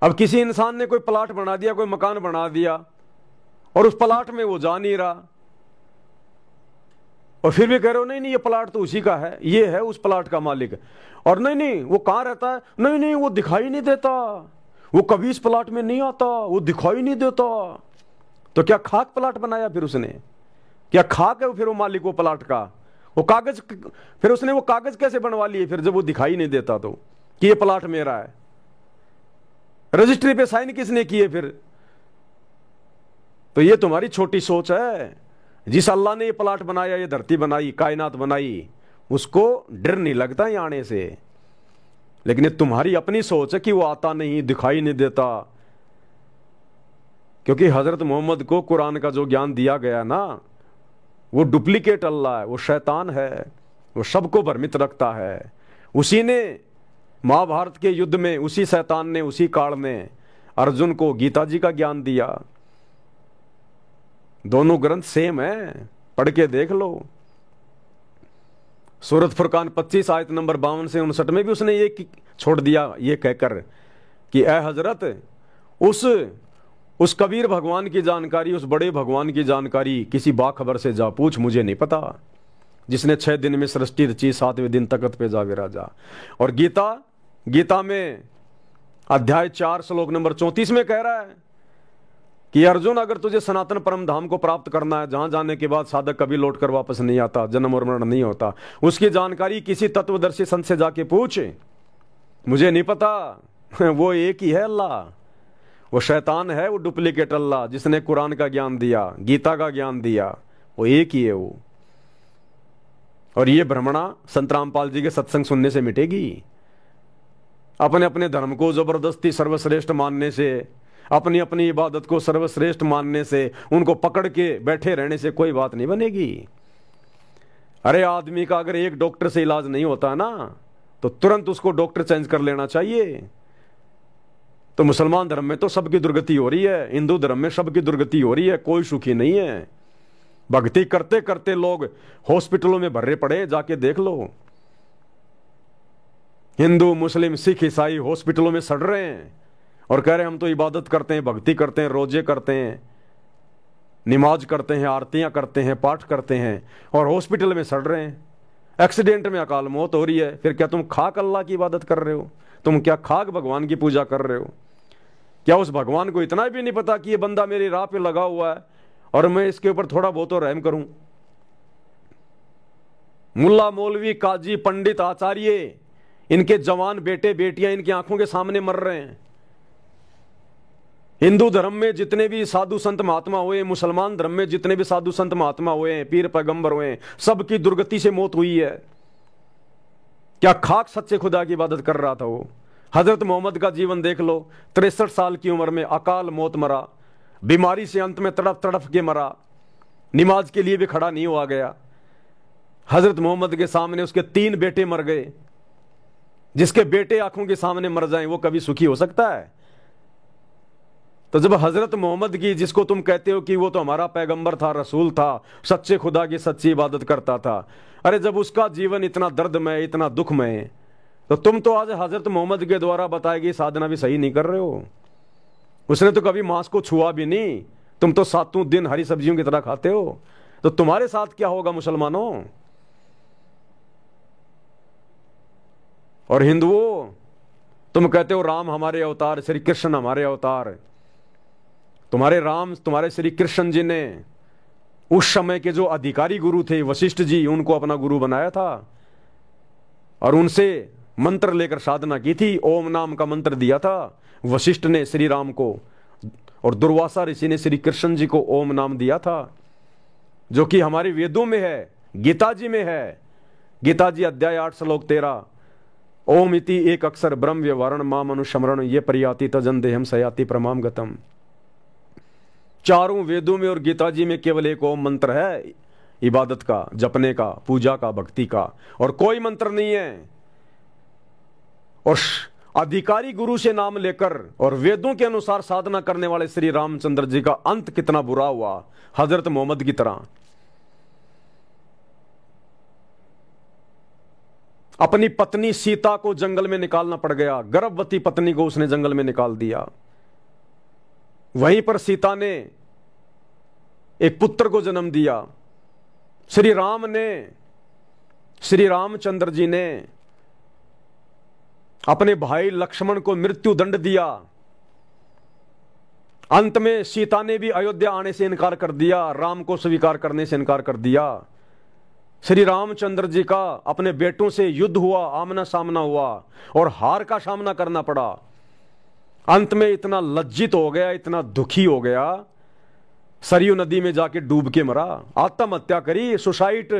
अब किसी इंसान ने कोई प्लाट बना दिया, कोई मकान बना दिया, और उस प्लाट में वो जा नहीं रहा, और फिर भी कह रहे हो नहीं ये प्लाट तो उसी का है, ये है उस प्लाट का मालिक, और नहीं वो कहां रहता है, नहीं वो दिखाई नहीं देता, वो कभी इस प्लाट में नहीं आता, वो दिखाई नहीं देता। तो क्या खाक प्लाट बनाया फिर उसने? क्या खाक है फिर वो मालिक वो प्लाट का? वो कागज, फिर उसने वो कागज कैसे बनवा लिए फिर, जब वो दिखाई नहीं देता तो, कि ये प्लाट मेरा है? रजिस्ट्री पे साइन किसने किए फिर? तो ये तुम्हारी छोटी सोच है। जिस अल्लाह ने ये प्लाट बनाया, ये धरती बनाई, कायनात बनाई, उसको डर नहीं लगता यहाँ आने से। लेकिन ये तुम्हारी अपनी सोच है कि वो आता नहीं, दिखाई नहीं देता। क्योंकि हजरत मोहम्मद को कुरान का जो ज्ञान दिया गया ना, वो डुप्लीकेट अल्लाह है, वो शैतान है, वो सबको भ्रमित रखता है। उसी ने महाभारत के युद्ध में, उसी शैतान ने, उसी काल में अर्जुन को गीता जी का ज्ञान दिया। दोनों ग्रंथ सेम है, पढ़ के देख लो। सूरत फुरकान 25 आयत नंबर 52 से 59 में भी उसने ये छोड़ दिया, ये कहकर कि ए हजरत, उस कबीर भगवान की जानकारी, उस बड़े भगवान की जानकारी किसी बाखबर से जा पूछ, मुझे नहीं पता। जिसने 6 दिन में सृष्टि रची, 7वें दिन तख्त पे जा विराजा। और गीता में अध्याय 4 श्लोक नंबर 34 में कह रहा है कि अर्जुन, अगर तुझे सनातन परम धाम को प्राप्त करना है, जहां जाने के बाद साधक कभी लौटकर वापस नहीं आता, जन्म और मरण नहीं होता, उसकी जानकारी किसी तत्वदर्शी संत से जाके पूछ, मुझे नहीं पता। वो एक ही है अल्लाह, वो शैतान है, वो डुप्लीकेट अल्लाह जिसने कुरान का ज्ञान दिया, गीता का ज्ञान दिया, वो एक ही है वो। और ये भ्रमणा संत रामपाल जी के सत्संग सुनने से मिटेगी। अपने अपने धर्म को जबरदस्ती सर्वश्रेष्ठ मानने से, अपनी अपनी इबादत को सर्वश्रेष्ठ मानने से, उनको पकड़ के बैठे रहने से कोई बात नहीं बनेगी। अरे आदमी का अगर एक डॉक्टर से इलाज नहीं होता है ना, तो तुरंत उसको डॉक्टर चेंज कर लेना चाहिए। तो मुसलमान धर्म में तो सबकी दुर्गति हो रही है, हिंदू धर्म में सबकी दुर्गति हो रही है, कोई सुखी नहीं है। भक्ति करते करते लोग हॉस्पिटलों में भर्रे पड़े, जाके देख लो। हिंदू, मुस्लिम, सिख, ईसाई हॉस्पिटलों में सड़ रहे हैं और कह रहे हैं हम तो इबादत करते हैं, भक्ति करते हैं, रोजे करते हैं, नमाज करते हैं, आरतियां करते हैं, पाठ करते हैं, और हॉस्पिटल में सड़ रहे हैं। एक्सीडेंट में अकाल मौत हो रही है। फिर क्या तुम खाक अल्लाह की इबादत कर रहे हो? तुम क्या खाक भगवान की पूजा कर रहे हो? क्या उस भगवान को इतना भी नहीं पता कि ये बंदा मेरी राह पे लगा हुआ है और मैं इसके ऊपर थोड़ा बहुत तो रहम करूं? मुल्ला, मौलवी, काजी, पंडित, आचार्य, इनके जवान बेटे बेटियां इनकी आंखों के सामने मर रहे हैं। हिंदू धर्म में जितने भी साधु संत महात्मा हुए, मुसलमान धर्म में जितने भी साधु संत महात्मा हुए हैं, पीर पैगंबर हुए हैं, सबकी दुर्गति से मौत हुई है। क्या खाक सच्चे खुदा की इबादत कर रहा था वो? हजरत मोहम्मद का जीवन देख लो, 63 साल की उम्र में अकाल मौत मरा, बीमारी से अंत में तड़प तड़प के मरा, नमाज के लिए भी खड़ा नहीं हुआ गया। हजरत मोहम्मद के सामने उसके 3 बेटे मर गए। जिसके बेटे आंखों के सामने मर जाएं, वो कभी सुखी हो सकता है? तो जब हजरत मोहम्मद की, जिसको तुम कहते हो कि वो तो हमारा पैगंबर था, रसूल था, सच्चे खुदा की सच्ची इबादत करता था, अरे जब उसका जीवन इतना दर्दमय, इतना दुखमय, तो तुम तो आज हजरत मोहम्मद के द्वारा बताई गई साधना भी सही नहीं कर रहे हो। उसने तो कभी मांस को छुआ भी नहीं, तुम तो 7 दिन हरी सब्जियों की तरह खाते हो। तो तुम्हारे साथ क्या होगा मुसलमानों? और हिंदुओं, तुम कहते हो राम हमारे अवतार, श्री कृष्ण हमारे अवतार। तुम्हारे राम, तुम्हारे श्री कृष्ण जी ने उस समय के जो अधिकारी गुरु थे वशिष्ठ जी, उनको अपना गुरु बनाया था और उनसे मंत्र लेकर साधना की थी। ओम नाम का मंत्र दिया था वशिष्ठ ने श्री राम को, और दुर्वासा ऋषि ने श्री कृष्ण जी को ओम नाम दिया था, जो कि हमारे वेदों में है, गीता जी में है। गीता जी अध्याय 8 श्लोक 13, ओम इति एक अक्षर ब्रह्म व्यवहारण माम अनुस्मरण ये परियाति तजन देहम सयाति प्रमाम गतम। चारों वेदों में और गीता जी में केवल एक ओम मंत्र है, इबादत का, जपने का, पूजा का, भक्ति का, और कोई मंत्र नहीं है। और अधिकारी गुरु से नाम लेकर और वेदों के अनुसार साधना करने वाले श्री रामचंद्र जी का अंत कितना बुरा हुआ, हजरत मोहम्मद की तरह। अपनी पत्नी सीता को जंगल में निकालना पड़ गया, गर्भवती पत्नी को उसने जंगल में निकाल दिया। वहीं पर सीता ने एक पुत्र को जन्म दिया। श्री राम ने, श्री रामचंद्र जी ने अपने भाई लक्ष्मण को मृत्यु दंड दिया। अंत में सीता ने भी अयोध्या आने से इनकार कर दिया, राम को स्वीकार करने से इनकार कर दिया। श्री रामचंद्र जी का अपने बेटों से युद्ध हुआ, आमना सामना हुआ और हार का सामना करना पड़ा। अंत में इतना लज्जित हो गया, इतना दुखी हो गया, सरयू नदी में जाके डूब के मरा, आत्महत्या करी, सुसाइड।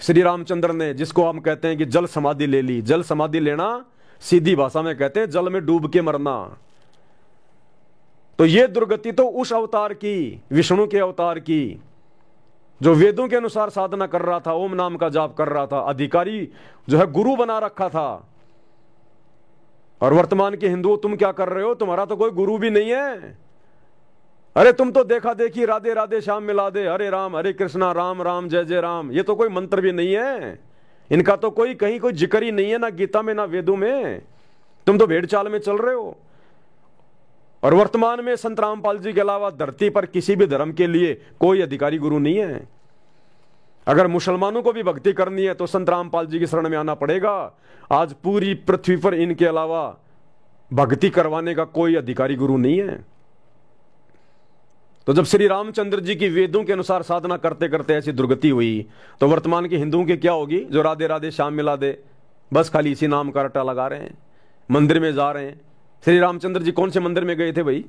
श्री रामचंद्र ने, जिसको हम कहते हैं कि जल समाधि ले ली। जल समाधि लेना सीधी भाषा में कहते हैं जल में डूब के मरना। तो ये दुर्गति तो उस अवतार की, विष्णु के अवतार की, जो वेदों के अनुसार साधना कर रहा था, ओम नाम का जाप कर रहा था, अधिकारी जो है गुरु बना रखा था। और वर्तमान के हिंदुओं, तुम क्या कर रहे हो? तुम्हारा तो कोई गुरु भी नहीं है। अरे तुम तो देखा देखी राधे राधे श्याम मिला दे, हरे राम हरे कृष्णा राम राम जय जय राम, ये तो कोई मंत्र भी नहीं है, इनका तो कोई कहीं कोई जिक्र ही नहीं है, ना गीता में ना वेदों में। तुम तो भेड़ चाल में चल रहे हो। और वर्तमान में संत रामपाल जी के अलावा धरती पर किसी भी धर्म के लिए कोई अधिकारी गुरु नहीं है। अगर मुसलमानों को भी भक्ति करनी है तो संत रामपाल जी की शरण में आना पड़ेगा। आज पूरी पृथ्वी पर इनके अलावा भक्ति करवाने का कोई अधिकारी गुरु नहीं है। तो जब श्री रामचंद्र जी की वेदों के अनुसार साधना करते करते ऐसी दुर्गति हुई, तो वर्तमान के हिंदुओं की क्या होगी? जो राधे राधे श्याम मिला दे, बस खाली इसी नाम का रट्टा लगा रहे हैं, मंदिर में जा रहे हैं। श्री रामचंद्र जी कौन से मंदिर में गए थे भाई?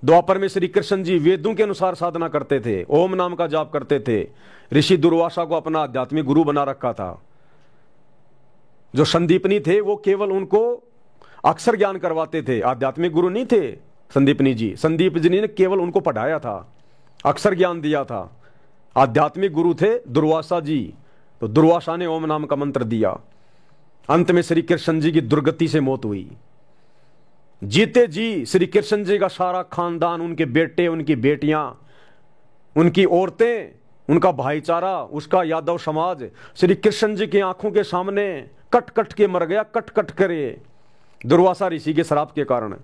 द्वापर में श्री कृष्ण जी वेदों के अनुसार साधना करते थे, ओम नाम का जाप करते थे। ऋषि दुर्वासा को अपना आध्यात्मिक गुरु बना रखा था। जो संदीपनी थे वो केवल उनको अक्षर ज्ञान करवाते थे, आध्यात्मिक गुरु नहीं थे संदीपनी जी। संदीप जी ने केवल उनको पढ़ाया था, अक्षर ज्ञान दिया था। आध्यात्मिक गुरु थे दुर्वासा जी, तो दुर्वासा ने ओम नाम का मंत्र दिया। अंत में श्री कृष्ण जी की दुर्गति से मौत हुई। जीते जी श्री कृष्ण जी का सारा खानदान, उनके बेटे, उनकी बेटियां, उनकी औरतें, उनका भाईचारा, उसका यादव समाज श्री कृष्ण जी की आंखों के सामने कट कट के मर गया, कट कट करे, दुर्वासा ऋषि के श्राप के कारण।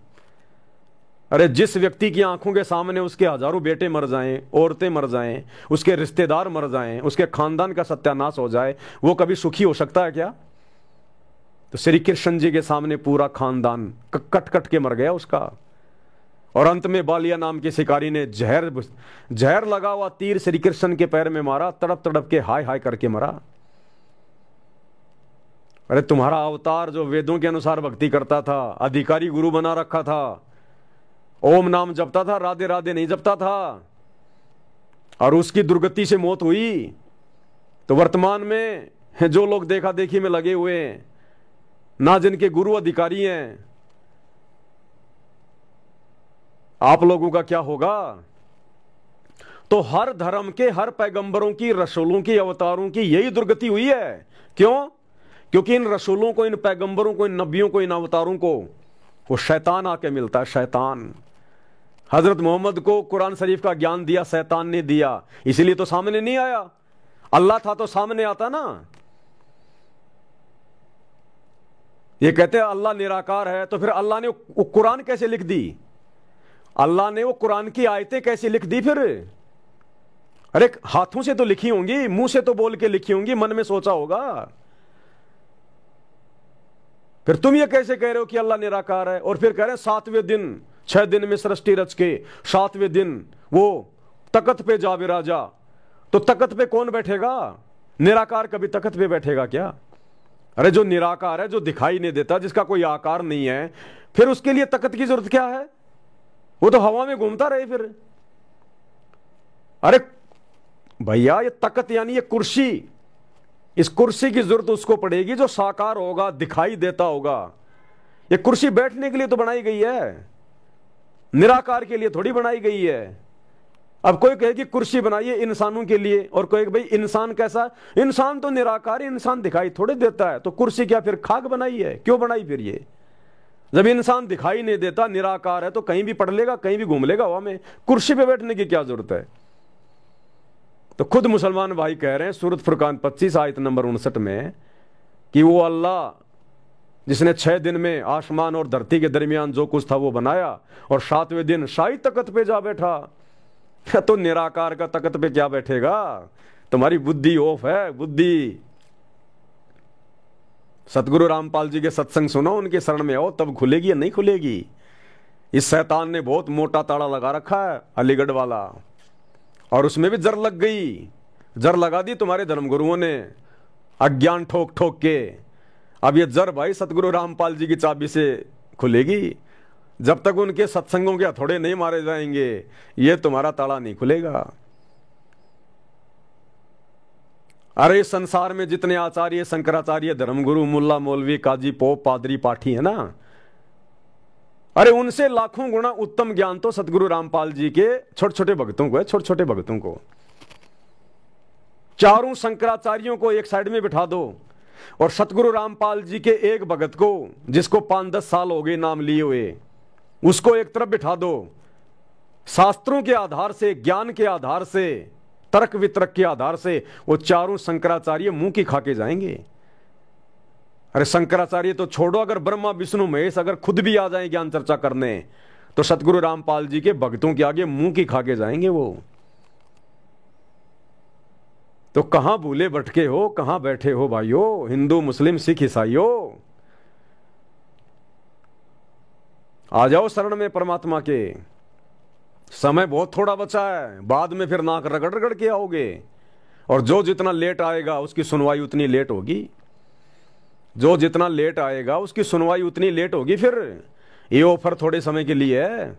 अरे जिस व्यक्ति की आंखों के सामने उसके हजारों बेटे मर जाएं, औरतें मर जाएं, उसके रिश्तेदार मर जाएं, उसके खानदान का सत्यानाश हो जाए, वो कभी सुखी हो सकता है क्या? तो श्री कृष्ण जी के सामने पूरा खानदान कट कट के मर गया उसका। और अंत में बालिया नाम के शिकारी ने जहर लगा हुआ तीर श्री कृष्ण के पैर में मारा, तड़प तड़प के हाय हाय करके मरा। अरे तुम्हारा अवतार जो वेदों के अनुसार भक्ति करता था, अधिकारी गुरु बना रखा था, ओम नाम जपता था, राधे राधे नहीं जपता था, और उसकी दुर्गति से मौत हुई। तो वर्तमान में जो लोग देखा देखी में लगे हुए हैं, ना जिनके गुरु अधिकारी हैं, आप लोगों का क्या होगा? तो हर धर्म के, हर पैगंबरों की, रसूलों की, अवतारों की यही दुर्गति हुई है। क्यों? क्योंकि इन रसूलों को, इन पैगंबरों को, इन नबियों को, इन अवतारों को वो शैतान आके मिलता है। शैतान हजरत मोहम्मद को कुरान शरीफ का ज्ञान दिया, शैतान ने दिया, इसीलिए तो सामने नहीं आया। अल्लाह था तो सामने आता ना। ये कहते हैं अल्लाह निराकार है, तो फिर अल्लाह ने वो कुरान कैसे लिख दी? अल्लाह ने वो कुरान की आयतें कैसे लिख दी फिर? अरे हाथों से तो लिखी होंगी, मुंह से तो बोल के लिखी होंगी, मन में सोचा होगा। फिर तुम ये कैसे कह रहे हो कि अल्लाह निराकार है? और फिर कह रहे हैं 7वें दिन, 6 दिन में सृष्टि रच के 7वें दिन वो तख्त पे जा विराजा। तो तख्त पे कौन बैठेगा? निराकार कभी तख्त पे बैठेगा क्या? अरे जो निराकार है, जो दिखाई नहीं देता, जिसका कोई आकार नहीं है, फिर उसके लिए तख्त की जरूरत क्या है? वो तो हवा में घूमता रहे फिर। अरे भैया, ये तख्त यानी ये कुर्सी, इस कुर्सी की जरूरत उसको पड़ेगी जो साकार होगा, दिखाई देता होगा। ये कुर्सी बैठने के लिए तो बनाई गई है, निराकार के लिए थोड़ी बनाई गई है। अब कोई कहे कि कुर्सी बनाइए इंसानों के लिए, और कोई भाई इंसान कैसा? इंसान तो निराकार है, इंसान दिखाई थोड़े देता है, तो कुर्सी क्या फिर खाक बनाई है? क्यों बनाई फिर ये? जब इंसान दिखाई नहीं देता, निराकार है, तो कहीं भी पड़ लेगा, कहीं भी घूम लेगा हवा में, कुर्सी पे बैठने की क्या जरूरत है? तो खुद मुसलमान भाई कह रहे हैं सूरत फुरकान 25 आयत नंबर 59 में कि वो अल्लाह जिसने 6 दिन में आसमान और धरती के दरमियान जो कुछ था वो बनाया, और 7वें दिन शाही तख्त पे जा बैठा। तो निराकार का तख्त पे क्या बैठेगा? तुम्हारी बुद्धि ऑफ है, बुद्धि। सतगुरु रामपाल जी के सत्संग सुनो, उनके शरण में आओ, तब खुलेगी या नहीं खुलेगी। इस शैतान ने बहुत मोटा ताला लगा रखा है, अलीगढ़ वाला, और उसमें भी जर लग गई। जर लगा दी तुम्हारे धर्मगुरुओं ने, अज्ञान ठोक ठोक के। अब ये जर भाई सतगुरु रामपाल जी की चाबी से खुलेगी। जब तक उनके सत्संगों के हथौड़े नहीं मारे जाएंगे, ये तुम्हारा ताला नहीं खुलेगा। अरे इस संसार में जितने आचार्य, शंकराचार्य, धर्मगुरु, मुल्ला, मौलवी, काजी, पोप, पादरी, पाठी है ना, अरे उनसे लाखों गुना उत्तम ज्ञान तो सतगुरु रामपाल जी के छोटे छोटे भक्तों को है, छोटे छोटे भक्तों को। चारों शंकराचार्यों को एक साइड में बिठा दो, और सतगुरु रामपाल जी के एक भगत को, जिसको 5-10 साल हो गए नाम लिए हुए, उसको एक तरफ बिठा दो। शास्त्रों के आधार से, ज्ञान के आधार से, तर्क वितर्क के आधार से वो चारों शंकराचार्य मुंह की खाके जाएंगे। अरे शंकराचार्य तो छोड़ो, अगर ब्रह्मा, विष्णु, महेश अगर खुद भी आ जाए ज्ञान चर्चा करने, तो सतगुरु रामपाल जी के भक्तों के आगे मुंह की खाके जाएंगे वो। तो कहां भूले भटके हो, कहां बैठे हो भाइयों, हिंदू, मुस्लिम, सिख, ईसाइयों? आ जाओ शरण में परमात्मा के। समय बहुत थोड़ा बचा है, बाद में फिर नाक रगड़ रगड़ के आओगे, और जो जितना लेट आएगा उसकी सुनवाई उतनी लेट होगी। जो जितना लेट आएगा उसकी सुनवाई उतनी लेट होगी। फिर ये ऑफर थोड़े समय के लिए है,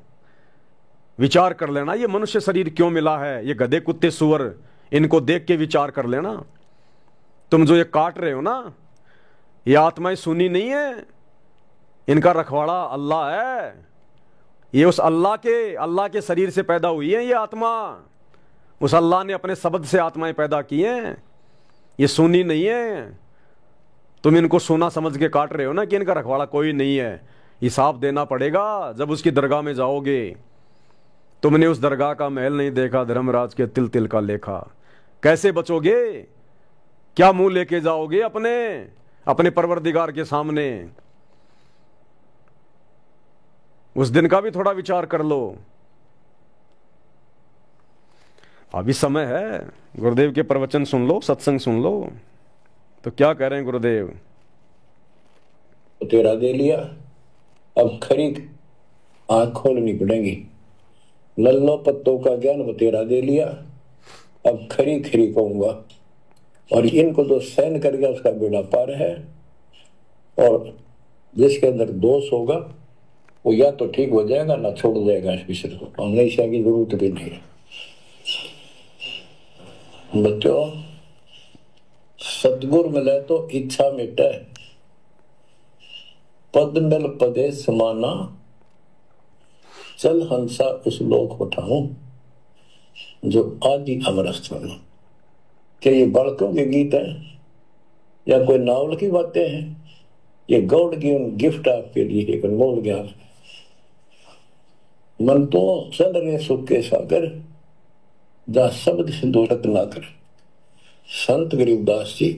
विचार कर लेना, ये मनुष्य शरीर क्यों मिला है, ये गधे, कुत्ते, सुअर, इनको देख के विचार कर लेना। तुम जो ये काट रहे हो ना, ये आत्माएं सुनी नहीं है, इनका रखवाड़ा अल्लाह है। ये उस अल्लाह के शरीर से पैदा हुई है ये आत्मा। उस अल्लाह ने अपने शब्द से आत्माएं पैदा की हैं, ये सुनी नहीं है। तुम इनको सोना समझ के काट रहे हो ना कि इनका रखवाड़ा कोई नहीं है। हिसाब देना पड़ेगा जब उसकी दरगाह में जाओगे। तुमने उस दरगाह का महल नहीं देखा, धर्मराज के तिल तिल का लेखा। कैसे बचोगे? क्या मुंह लेके जाओगे अपने परवरदिगार के सामने? उस दिन का भी थोड़ा विचार कर लो। अभी समय है, गुरुदेव के प्रवचन सुन लो, सत्संग सुन लो। तो क्या कह रहे हैं गुरुदेव? तेरा दे लिया, अब खरी आंख खोलनी पड़ेगी। लल्लो पत्तों का ज्ञान बतेरा दे लिया, अब खरी खरी कहूंगा। और इनको तो सहन कर गया उसका बेड़ा पार है। और जिसके अंदर दोष होगा वो या तो ठीक हो जाएगा ना छोड़ जाएगा इस विषय को। हमेशा की जरूरत भी नहीं है। बच्चों, सतगुर मिले तो इच्छा मिटे, पद मिल पदे समाना, चल हंसा उस लोक उठाऊं जो आदि अमरस्थ बनो। क्या ये बालकों के गीत है या कोई नावल की बातें हैं? ये गॉड गिवन गिफ्ट आपके लिए एक अनमोल ज्ञान है। मन तो चल रहे सुख के सागर, जा शब्द से दोरत ना कर। संत गरीबदास जी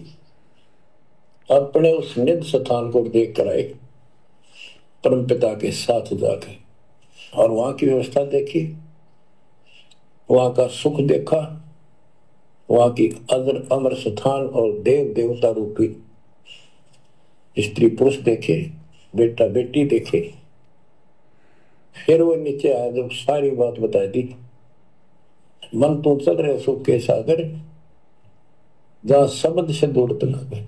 अपने उस निध स्थान को देख कर आए, परम पिता के साथ जाके, और वहां की व्यवस्था देखी, वहां का सुख देखा, वहां की अमर स्थान और देव देवता रूपी स्त्री पुरुष देखे। बेटा बेटी देखे। फिर वो नीचे आया, जब सारी बात बता दी, मन तो चल रहे सुख के सागर, जहां शब्द से दूर तक।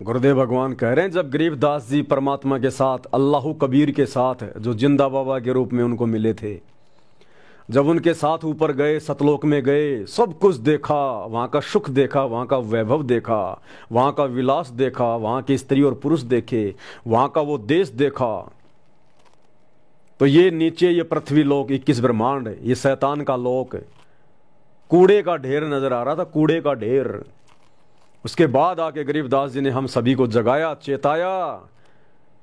गुरुदेव भगवान कह रहे हैं, जब गरीबदास जी परमात्मा के साथ, अल्लाह कबीर के साथ, जो जिंदा बाबा के रूप में उनको मिले थे, जब उनके साथ ऊपर गए, सतलोक में गए, सब कुछ देखा, वहाँ का सुख देखा, वहाँ का वैभव देखा, वहाँ का विलास देखा, वहाँ की स्त्री और पुरुष देखे, वहाँ का वो देश देखा, तो ये नीचे ये पृथ्वी लोक 21 ब्रह्मांड, ये शैतान का लोक, कूड़े का ढेर नजर आ रहा था, कूड़े का ढेर। उसके बाद आके गरीबदास जी ने हम सभी को जगाया, चेताया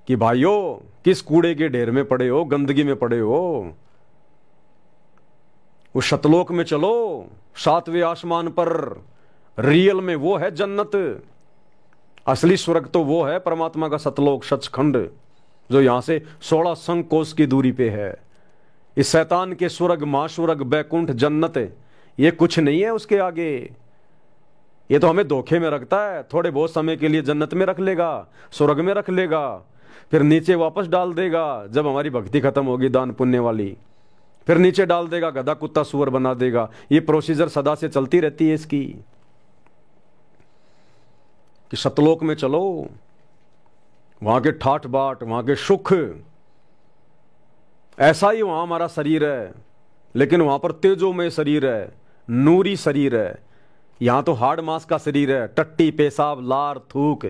कि भाइयों, किस कूड़े के ढेर में पड़े हो, गंदगी में पड़े हो, उस शतलोक में चलो, 7वें आसमान पर। रियल में वो है जन्नत, असली स्वर्ग तो वो है परमात्मा का सतलोक, सचखंड, जो यहां से 16 संकोश की दूरी पे है। इस शैतान के स्वर्ग, महास्वर्ग, बैकुंठ, जन्नत, ये कुछ नहीं है उसके आगे। ये तो हमें धोखे में रखता है, थोड़े बहुत समय के लिए जन्नत में रख लेगा, स्वर्ग में रख लेगा, फिर नीचे वापस डाल देगा जब हमारी भक्ति खत्म होगी दान पुण्य वाली, फिर नीचे डाल देगा, गधा कुत्ता सुअर बना देगा। ये प्रोसीजर सदा से चलती रहती है इसकी, कि सतलोक में चलो, वहां के ठाठ बाट, वहां के सुख, ऐसा ही वहां हमारा शरीर है, लेकिन वहां पर तेजोमय शरीर है, नूरी शरीर है। यहां तो हार्ड मांस का शरीर है, टट्टी, पेशाब, लार, थूक,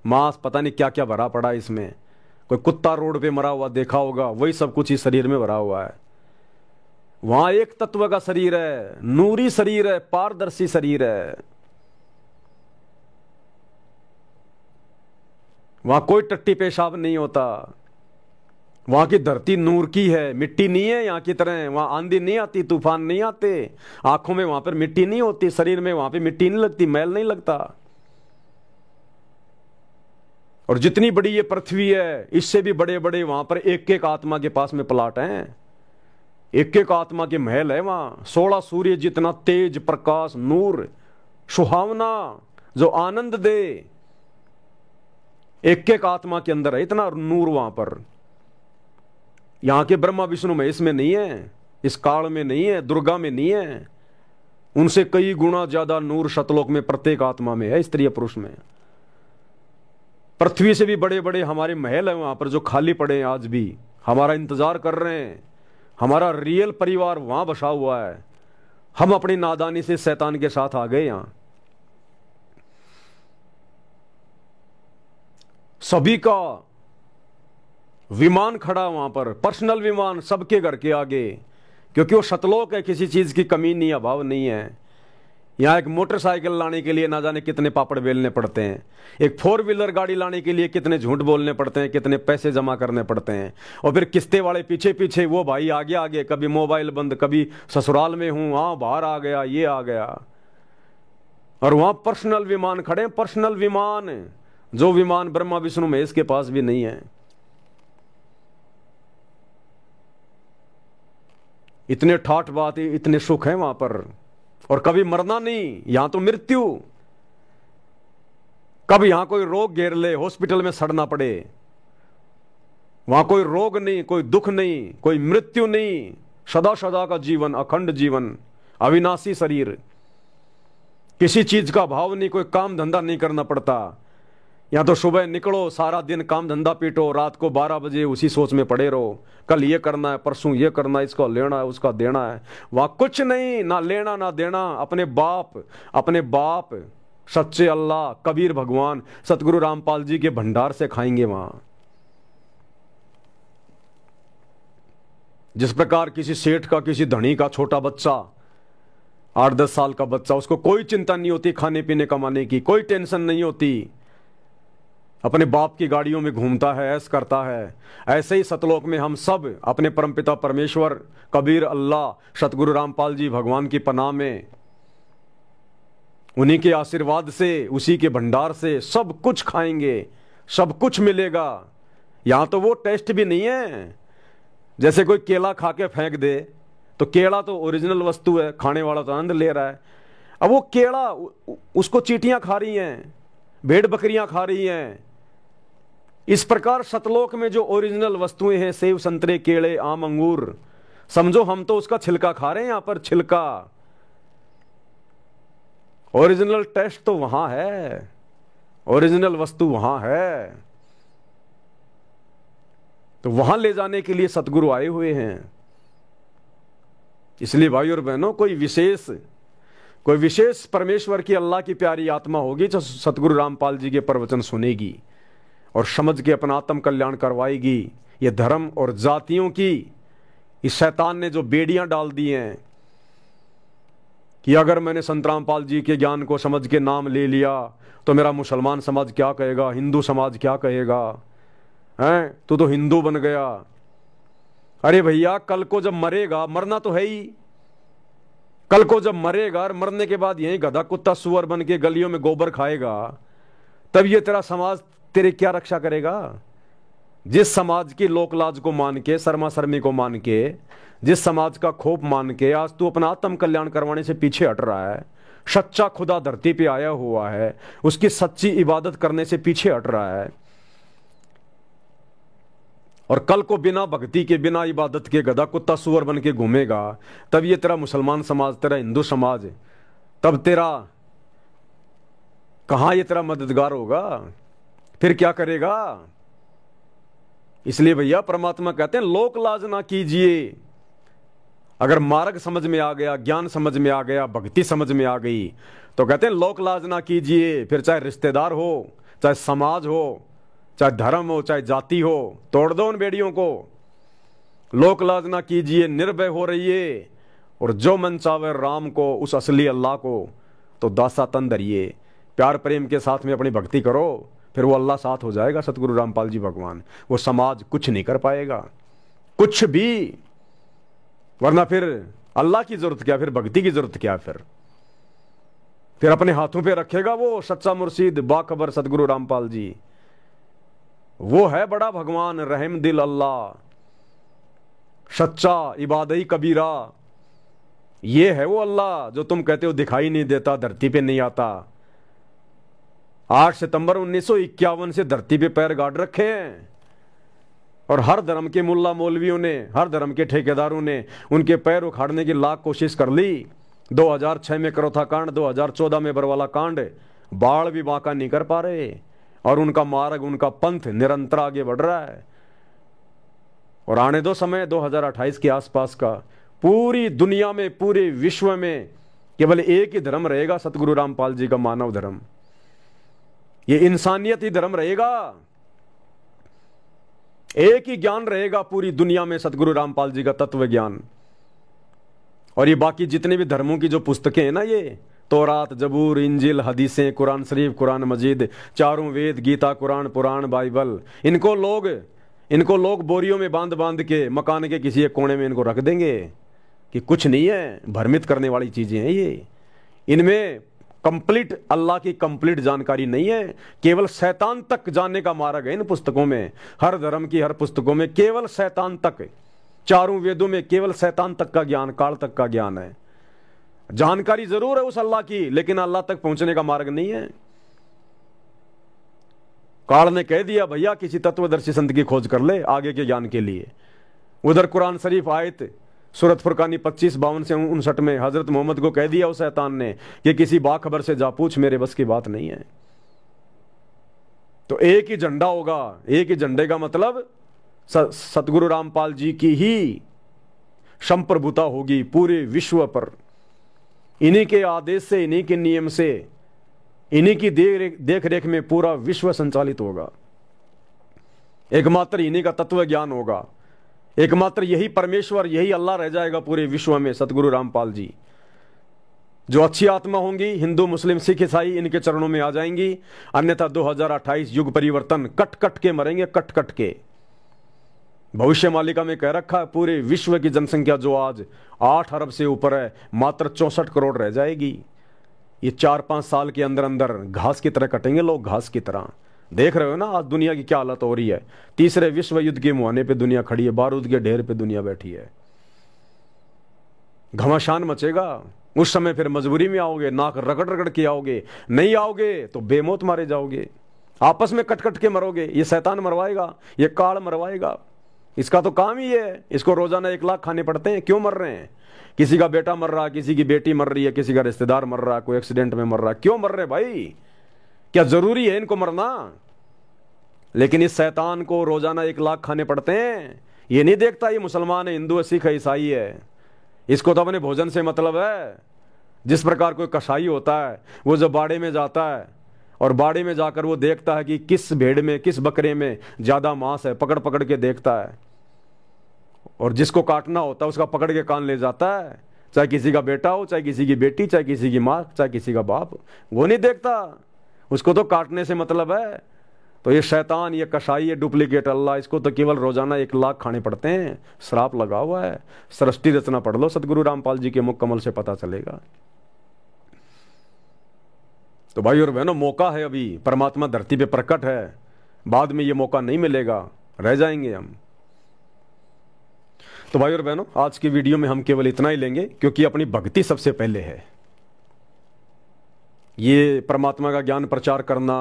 मांस, पता नहीं क्या क्या भरा पड़ा है इसमें। कोई कुत्ता रोड पे मरा हुआ देखा होगा, वही सब कुछ इस शरीर में भरा हुआ है। वहां एक तत्व का शरीर है, नूरी शरीर है, पारदर्शी शरीर है। वहां कोई टट्टी पेशाब नहीं होता। वहां की धरती नूर की है, मिट्टी नहीं है यहाँ की तरह। वहां आंधी नहीं आती, तूफान नहीं आते, आंखों में वहां पर मिट्टी नहीं होती, शरीर में वहां पे मिट्टी नहीं लगती, मैल नहीं लगता। और जितनी बड़ी ये पृथ्वी है, इससे भी बड़े बड़े वहां पर एक एक आत्मा के पास में प्लाट हैं, एक एक आत्मा के महल है वहां। 16 सूर्य जितना तेज, प्रकाश, नूर, सुहावना, जो आनंद दे, एक एक आत्मा के अंदर है इतना नूर वहां पर। यहां के ब्रह्मा विष्णु महेश में नहीं है, इस काल में नहीं है, दुर्गा में नहीं है। उनसे कई गुना ज्यादा नूर सतलोक में प्रत्येक आत्मा में है, स्त्री पुरुष में। पृथ्वी से भी बड़े बड़े हमारे महल हैं वहां पर, जो खाली पड़े हैं आज भी, हमारा इंतजार कर रहे हैं। हमारा रियल परिवार वहां बसा हुआ है। हम अपनी नादानी से शैतान के साथ आ गए। यहां सभी का विमान खड़ा वहां पर, पर्सनल विमान सबके घर के आगे, क्योंकि वो सतलोक है, किसी चीज की कमी नहीं, अभाव नहीं है। यहां एक मोटरसाइकिल लाने के लिए ना जाने कितने पापड़ बेलने पड़ते हैं, एक 4 व्हीलर गाड़ी लाने के लिए कितने झूठ बोलने पड़ते हैं, कितने पैसे जमा करने पड़ते हैं। और फिर किस्ते वाले पीछे पीछे, वो भाई आगे आगे, कभी मोबाइल बंद, कभी ससुराल में हूं, हाँ बाहर आ गया, ये आ गया। और वहां पर्सनल विमान खड़े हैं, पर्सनल विमान, जो विमान ब्रह्मा विष्णु महेश के पास भी नहीं है। इतने ठाठ बात, इतने सुख हैं वहां पर। और कभी मरना नहीं, यहां तो मृत्यु। कब यहां कोई रोग घेर ले, हॉस्पिटल में सड़ना पड़े, वहां कोई रोग नहीं, कोई दुख नहीं, कोई मृत्यु नहीं, सदा सदा का जीवन, अखंड जीवन, अविनाशी शरीर, किसी चीज का भाव नहीं, कोई काम धंधा नहीं करना पड़ता। या तो सुबह निकलो, सारा दिन काम धंधा पीटो, रात को 12 बजे उसी सोच में पड़े रहो, कल ये करना है, परसों ये करना है, इसको लेना है, उसका देना है। वहां कुछ नहीं, ना लेना ना देना। अपने बाप सच्चे अल्लाह, कबीर भगवान, सतगुरु रामपाल जी के भंडार से खाएंगे वहां। जिस प्रकार किसी सेठ का, किसी धनी का छोटा बच्चा, 8-10 साल का बच्चा, उसको कोई चिंता नहीं होती खाने पीने कमाने की, कोई टेंशन नहीं होती, अपने बाप की गाड़ियों में घूमता है, ऐश करता है। ऐसे ही सतलोक में हम सब अपने परमपिता परमेश्वर, कबीर अल्लाह, सतगुरु रामपाल जी भगवान की पनाह में, उन्हीं के आशीर्वाद से, उसी के भंडार से सब कुछ खाएंगे, सब कुछ मिलेगा। यहां तो वो टेस्ट भी नहीं है। जैसे कोई केला खा के फेंक दे, तो केला तो ओरिजिनल वस्तु है, खाने वाला तो आनंद ले रहा है। अब वो केला, उसको चींटियां खा रही हैं, भेड़ बकरियां खा रही हैं, इस प्रकार सतलोक में जो ओरिजिनल वस्तुएं हैं, सेब संतरे केले आम अंगूर, समझो हम तो उसका छिलका खा रहे हैं यहां पर, छिलका। ओरिजिनल टेस्ट तो वहां है, ओरिजिनल वस्तु वहां है, तो वहां ले जाने के लिए सतगुरु आए हुए हैं। इसलिए भाई और बहनों, कोई विशेष परमेश्वर की, अल्लाह की प्यारी आत्मा होगी जो सतगुरु रामपाल जी के प्रवचन सुनेगी और समझ के अपना आत्म कल्याण करवाएगी। ये धर्म और जातियों की इस शैतान ने जो बेड़ियां डाल दी हैं कि अगर मैंने संत रामपाल जी के ज्ञान को समझ के नाम ले लिया तो मेरा मुसलमान समाज क्या कहेगा, हिंदू समाज क्या कहेगा, हैं तू तो हिंदू बन गया। अरे भैया, कल को जब मरेगा, मरना तो है ही, कल को जब मरेगा और मरने के बाद यही गधा कुत्ता सुअर बन के गलियों में गोबर खाएगा, तब ये तेरा समाज तेरे क्या रक्षा करेगा। जिस समाज की लोक लाज को मान के, शर्मा शर्मी को मान के, जिस समाज का खोप मान के आज तू अपना आत्म कल्याण करवाने से पीछे हट रहा है, सच्चा खुदा धरती पे आया हुआ है, उसकी सच्ची इबादत करने से पीछे हट रहा है, और कल को बिना भक्ति के, बिना इबादत के गधा कुत्ता सुअर बन के घूमेगा, तब ये तेरा मुसलमान समाज, तेरा हिंदू समाज, तब तेरा कहां ये तेरा मददगार होगा, फिर क्या करेगा। इसलिए भैया परमात्मा कहते हैं लोक लाज ना कीजिए। अगर मार्ग समझ में आ गया, ज्ञान समझ में आ गया, भक्ति समझ में आ गई, तो कहते हैं लोक लाज ना कीजिए। फिर चाहे रिश्तेदार हो, चाहे समाज हो, चाहे धर्म हो, चाहे जाति हो, तोड़ दो उन बेड़ियों को। लोक लाज ना कीजिए, निर्भय हो रहिए, और जो मन चावे राम को, उस असली अल्लाह को तो दासा तन धरिए। प्यार प्रेम के साथ में अपनी भक्ति करो, फिर वो अल्लाह साथ हो जाएगा, सतगुरु रामपाल जी भगवान। वो समाज कुछ नहीं कर पाएगा, कुछ भी, वरना फिर अल्लाह की जरूरत क्या, फिर भक्ति की जरूरत क्या। फिर अपने हाथों पे रखेगा वो सच्चा मुर्शीद बाखबर सतगुरु रामपाल जी। वो है बड़ा भगवान, रहम दिल अल्लाह, सच्चा इबादई कबीरा। ये है वो अल्लाह जो तुम कहते हो दिखाई नहीं देता, धरती पे नहीं आता। 8 सितंबर 1951 से धरती पे पैर गाड़ रखे हैं, और हर धर्म के मुल्ला मौलवियों ने, हर धर्म के ठेकेदारों ने उनके पैर उखाड़ने की लाख कोशिश कर ली। 2006 में करोथा कांड, 2014 में बरवाला कांड, बाढ़ भी बांका नहीं कर पा रहे, और उनका मार्ग, उनका पंथ निरंतर आगे बढ़ रहा है। और आने दो समय 2028 के आसपास का, पूरी दुनिया में, पूरे विश्व में केवल एक ही धर्म रहेगा, सतगुरु रामपाल जी का मानव धर्म। ये इंसानियत ही धर्म रहेगा, एक ही ज्ञान रहेगा पूरी दुनिया में, सतगुरु रामपाल जी का तत्व ज्ञान। और ये बाकी जितने भी धर्मों की जो पुस्तकें हैं ना, ये तौरात, जबूर, इंजिल, हदीसें, कुरान शरीफ, कुरान मजीद, चारों वेद, गीता, कुरान, पुराण, बाइबल, इनको लोग बोरियों में बांध बांध के मकान के किसी एक कोने में इनको रख देंगे कि कुछ नहीं है, भ्रमित करने वाली चीजें हैं ये। इनमें कंप्लीट अल्लाह की कंप्लीट जानकारी नहीं है, केवल शैतान तक जानने का मार्ग है इन पुस्तकों में। हर धर्म की हर पुस्तकों में केवल शैतान तक, चारों वेदों में केवल शैतान तक का ज्ञान, काल तक का ज्ञान है। जानकारी जरूर है उस अल्लाह की, लेकिन अल्लाह तक पहुंचने का मार्ग नहीं है। काल ने कह दिया भैया किसी तत्वदर्शी संत की खोज कर ले आगे के ज्ञान के लिए। उधर कुरान शरीफ आयत सूरत फुरकानी 25-52 से 59 में हजरत मोहम्मद को कह दिया उस शैतान ने कि किसी बाखबर से जा पूछ, मेरे बस की बात नहीं है। तो एक ही झंडा होगा, एक ही झंडे का मतलब सतगुरु रामपाल जी की ही संप्रभुता होगी पूरे विश्व पर। इन्हीं के आदेश से, इन्हीं के नियम से, इन्हीं की देख रेख में पूरा विश्व संचालित होगा। एकमात्र इन्हीं का तत्व ज्ञान होगा, एकमात्र यही परमेश्वर, यही अल्लाह रह जाएगा पूरे विश्व में, सतगुरु रामपाल जी। जो अच्छी आत्मा होंगी, हिंदू, मुस्लिम, सिख, ईसाई, इनके चरणों में आ जाएंगी। अन्यथा 2028 युग परिवर्तन, कट कट के मरेंगे, कट कट के। भविष्य मालिका में कह रखा है पूरे विश्व की जनसंख्या जो आज 8 अरब से ऊपर है, मात्र 64 करोड़ रह जाएगी। ये 4-5 साल के अंदर अंदर घास की तरह कटेंगे लोग, घास की तरह। देख रहे हो ना आज दुनिया की क्या हालत हो रही है। तीसरे विश्व युद्ध के मुहाने पे दुनिया खड़ी है, बारूद के ढेर पे दुनिया बैठी है। घमासान मचेगा। उस समय फिर मजबूरी में आओगे, नाक रगड़ रगड़ के आओगे, नहीं आओगे तो बेमौत मारे जाओगे। आपस में कट कट के मरोगे। ये शैतान मरवाएगा, ये काल मरवाएगा, इसका तो काम ही है। इसको रोजाना 1 लाख खाने पड़ते हैं। क्यों मर रहे हैं? किसी का बेटा मर रहा है, किसी की बेटी मर रही है, किसी का रिश्तेदार मर रहा है, कोई एक्सीडेंट में मर रहा है। क्यों मर रहे भाई? क्या जरूरी है इनको मरना? लेकिन इस शैतान को रोजाना 1 लाख खाने पड़ते हैं। ये नहीं देखता ये मुसलमान है, हिंदू है, सिख है, ईसाई है। इसको तो अपने भोजन से मतलब है। जिस प्रकार कोई कसाई होता है, वो जब बाड़े में जाता है और बाड़े में जाकर वो देखता है कि किस भेड़ में, किस बकरे में ज्यादा मांस है, पकड़ पकड़ के देखता है, और जिसको काटना होता है उसका पकड़ के कान ले जाता है। चाहे किसी का बेटा हो, चाहे किसी की बेटी, चाहे किसी की माँ, चाहे किसी का बाप, वो नहीं देखता, उसको तो काटने से मतलब है। तो ये शैतान, ये कसाई, ये डुप्लीकेट अल्लाह, इसको तो केवल रोजाना 1 लाख खाने पड़ते हैं। श्राप लगा हुआ है। सृष्टि रचना पढ़ लो, सतगुरु रामपाल जी के मुख कमल से पता चलेगा। तो भाई और बहनों, मौका है अभी, परमात्मा धरती पे प्रकट है। बाद में ये मौका नहीं मिलेगा, रह जाएंगे हम। तो भाई और बहनों, आज की वीडियो में हम केवल इतना ही लेंगे, क्योंकि अपनी भक्ति सबसे पहले है। ये परमात्मा का ज्ञान प्रचार करना,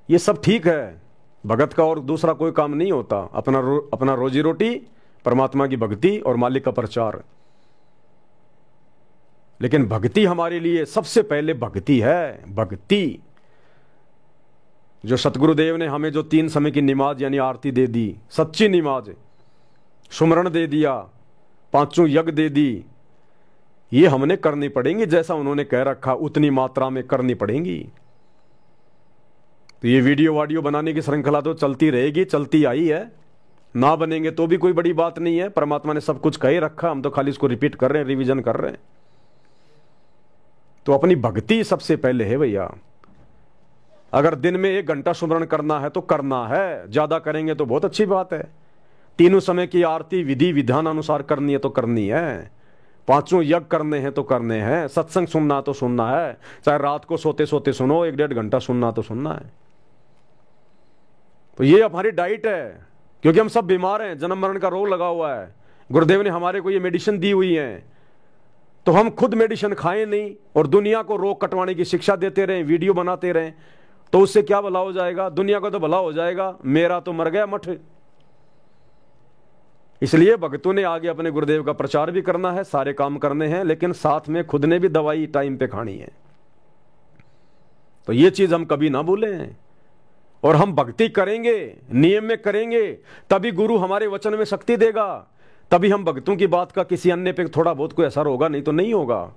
ये सब ठीक है, भगत का और दूसरा कोई काम नहीं होता। अपना रोजी रोटी, परमात्मा की भक्ति और मालिक का प्रचार। लेकिन भक्ति हमारे लिए सबसे पहले भक्ति है। भक्ति जो सतगुरुदेव ने हमें जो 3 समय की नमाज यानी आरती दे दी, सच्ची नमाज, सुमरण दे दिया, 5 यज्ञ दे दी, ये हमने करनी पड़ेंगी। जैसा उन्होंने कह रखा उतनी मात्रा में करनी पड़ेंगी। तो ये वीडियो वाडियो बनाने की श्रृंखला तो चलती रहेगी, चलती आई है। ना बनेंगे तो भी कोई बड़ी बात नहीं है। परमात्मा ने सब कुछ कह ही रखा, हम तो खाली इसको रिपीट कर रहे हैं, रिवीजन कर रहे हैं। तो अपनी भक्ति सबसे पहले है भैया। अगर दिन में 1 घंटा सुमरण करना है तो करना है, ज्यादा करेंगे तो बहुत अच्छी बात है। 3 समय की आरती विधि विधान अनुसार करनी है तो करनी है। 5 यज्ञ करने हैं तो करने हैं। सत्संग सुनना तो सुनना है, चाहे रात को सोते सोते सुनो, 1-1.5 घंटा सुनना तो सुनना है। तो ये हमारी डाइट है, क्योंकि हम सब बीमार हैं, जन्म मरण का रोग लगा हुआ है। गुरुदेव ने हमारे को ये मेडिसिन दी हुई है, तो हम खुद मेडिसिन खाएं नहीं और दुनिया को रोग कटवाने की शिक्षा देते रहें, वीडियो बनाते रहें, तो उससे क्या भला हो जाएगा? दुनिया का तो भला हो जाएगा, मेरा तो मर गया मठ। इसलिए भक्तों ने आगे अपने गुरुदेव का प्रचार भी करना है, सारे काम करने हैं, लेकिन साथ में खुद ने भी दवाई टाइम पे खानी है। तो ये चीज हम कभी ना भूलें। और हम भक्ति करेंगे, नियम में करेंगे, तभी गुरु हमारे वचन में शक्ति देगा। तभी हम भक्तों की बात का किसी अन्य पे थोड़ा बहुत कोई असर होगा, नहीं तो नहीं होगा।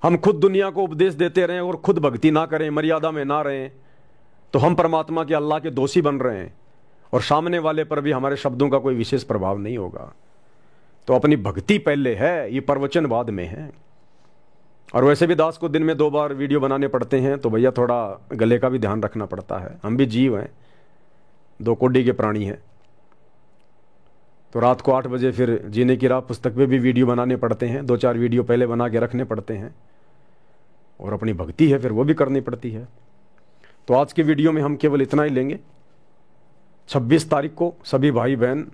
हम खुद दुनिया को उपदेश देते रहें और खुद भक्ति ना करें, मर्यादा में ना रहें, तो हम परमात्मा के, अल्लाह के दोषी बन रहे हैं, और सामने वाले पर भी हमारे शब्दों का कोई विशेष प्रभाव नहीं होगा। तो अपनी भक्ति पहले है, ये प्रवचन बाद में है। और वैसे भी दास को दिन में 2 बार वीडियो बनाने पड़ते हैं, तो भैया थोड़ा गले का भी ध्यान रखना पड़ता है। हम भी जीव हैं, 2 कोडी के प्राणी हैं। तो रात को 8 बजे फिर जीने की राह पुस्तक पे भी वीडियो बनाने पड़ते हैं, 2-4 वीडियो पहले बना के रखने पड़ते हैं। और अपनी भक्ति है फिर वो भी करनी पड़ती है। तो आज के वीडियो में हम केवल इतना ही लेंगे। 26 तारीख को सभी भाई बहन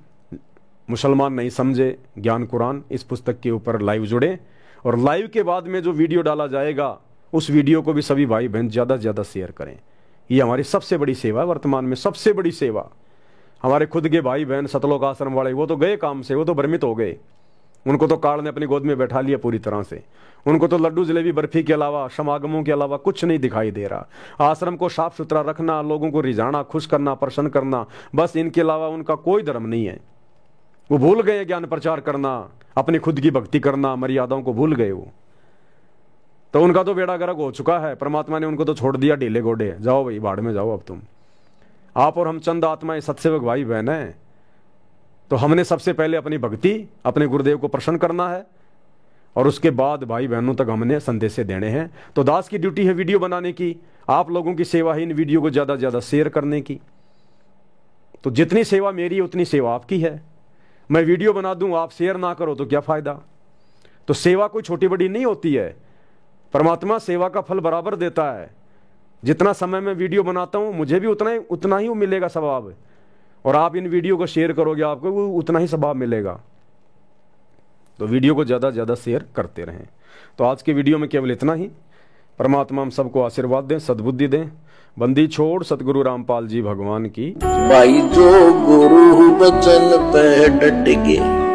मुसलमान नहीं समझे ज्ञान कुरान इस पुस्तक के ऊपर लाइव जुड़े, और लाइव के बाद में जो वीडियो डाला जाएगा उस वीडियो को भी सभी भाई बहन ज़्यादा से ज़्यादा शेयर करें। ये हमारी सबसे बड़ी सेवा है, वर्तमान में सबसे बड़ी सेवा। हमारे खुद के भाई बहन सतलोक आश्रम वाले, वो तो गए काम से, वो तो भ्रमित हो गए। उनको तो काल ने अपनी गोद में बैठा लिया पूरी तरह से। उनको तो लड्डू जलेबी बर्फी के अलावा, समागमों के अलावा कुछ नहीं दिखाई दे रहा। आश्रम को साफ सुथरा रखना, लोगों को रिझाना, खुश करना, प्रसन्न करना, बस इनके अलावा उनका कोई धर्म नहीं है। वो भूल गए ज्ञान प्रचार करना, अपनी खुद की भक्ति करना, मर्यादाओं को भूल गए वो। तो उनका तो बेड़ा गर्क हो चुका है। परमात्मा ने उनको तो छोड़ दिया ढीले घोड़े, जाओ भाई बाढ़ में जाओ। अब तुम, आप और हम चंद आत्माएं सत्सेवक भाई बहन हैं। तो हमने सबसे पहले अपनी भक्ति, अपने गुरुदेव को प्रसन्न करना है, और उसके बाद भाई बहनों तक हमने संदेश देने हैं। तो दास की ड्यूटी है वीडियो बनाने की, आप लोगों की सेवा है इन वीडियो को ज़्यादा से ज़्यादा शेयर करने की। तो जितनी सेवा मेरी है उतनी सेवा आपकी है। मैं वीडियो बना दूं, आप शेयर ना करो तो क्या फ़ायदा। तो सेवा कोई छोटी बड़ी नहीं होती है। परमात्मा सेवा का फल बराबर देता है। जितना समय मैं वीडियो बनाता हूं मुझे भी उतना ही मिलेगा सवाब, और आप इन वीडियो को शेयर करोगे आपको वो उतना ही सवाब मिलेगा। तो वीडियो को ज़्यादा से ज़्यादा शेयर करते रहें। तो आज के वीडियो में केवल इतना ही। परमात्मा हम सबको आशीर्वाद दें, सद्बुद्धि दें। बंदी छोड़ सतगुरु रामपाल जी भगवान की। भाई जो गुरु वचन पे डट गए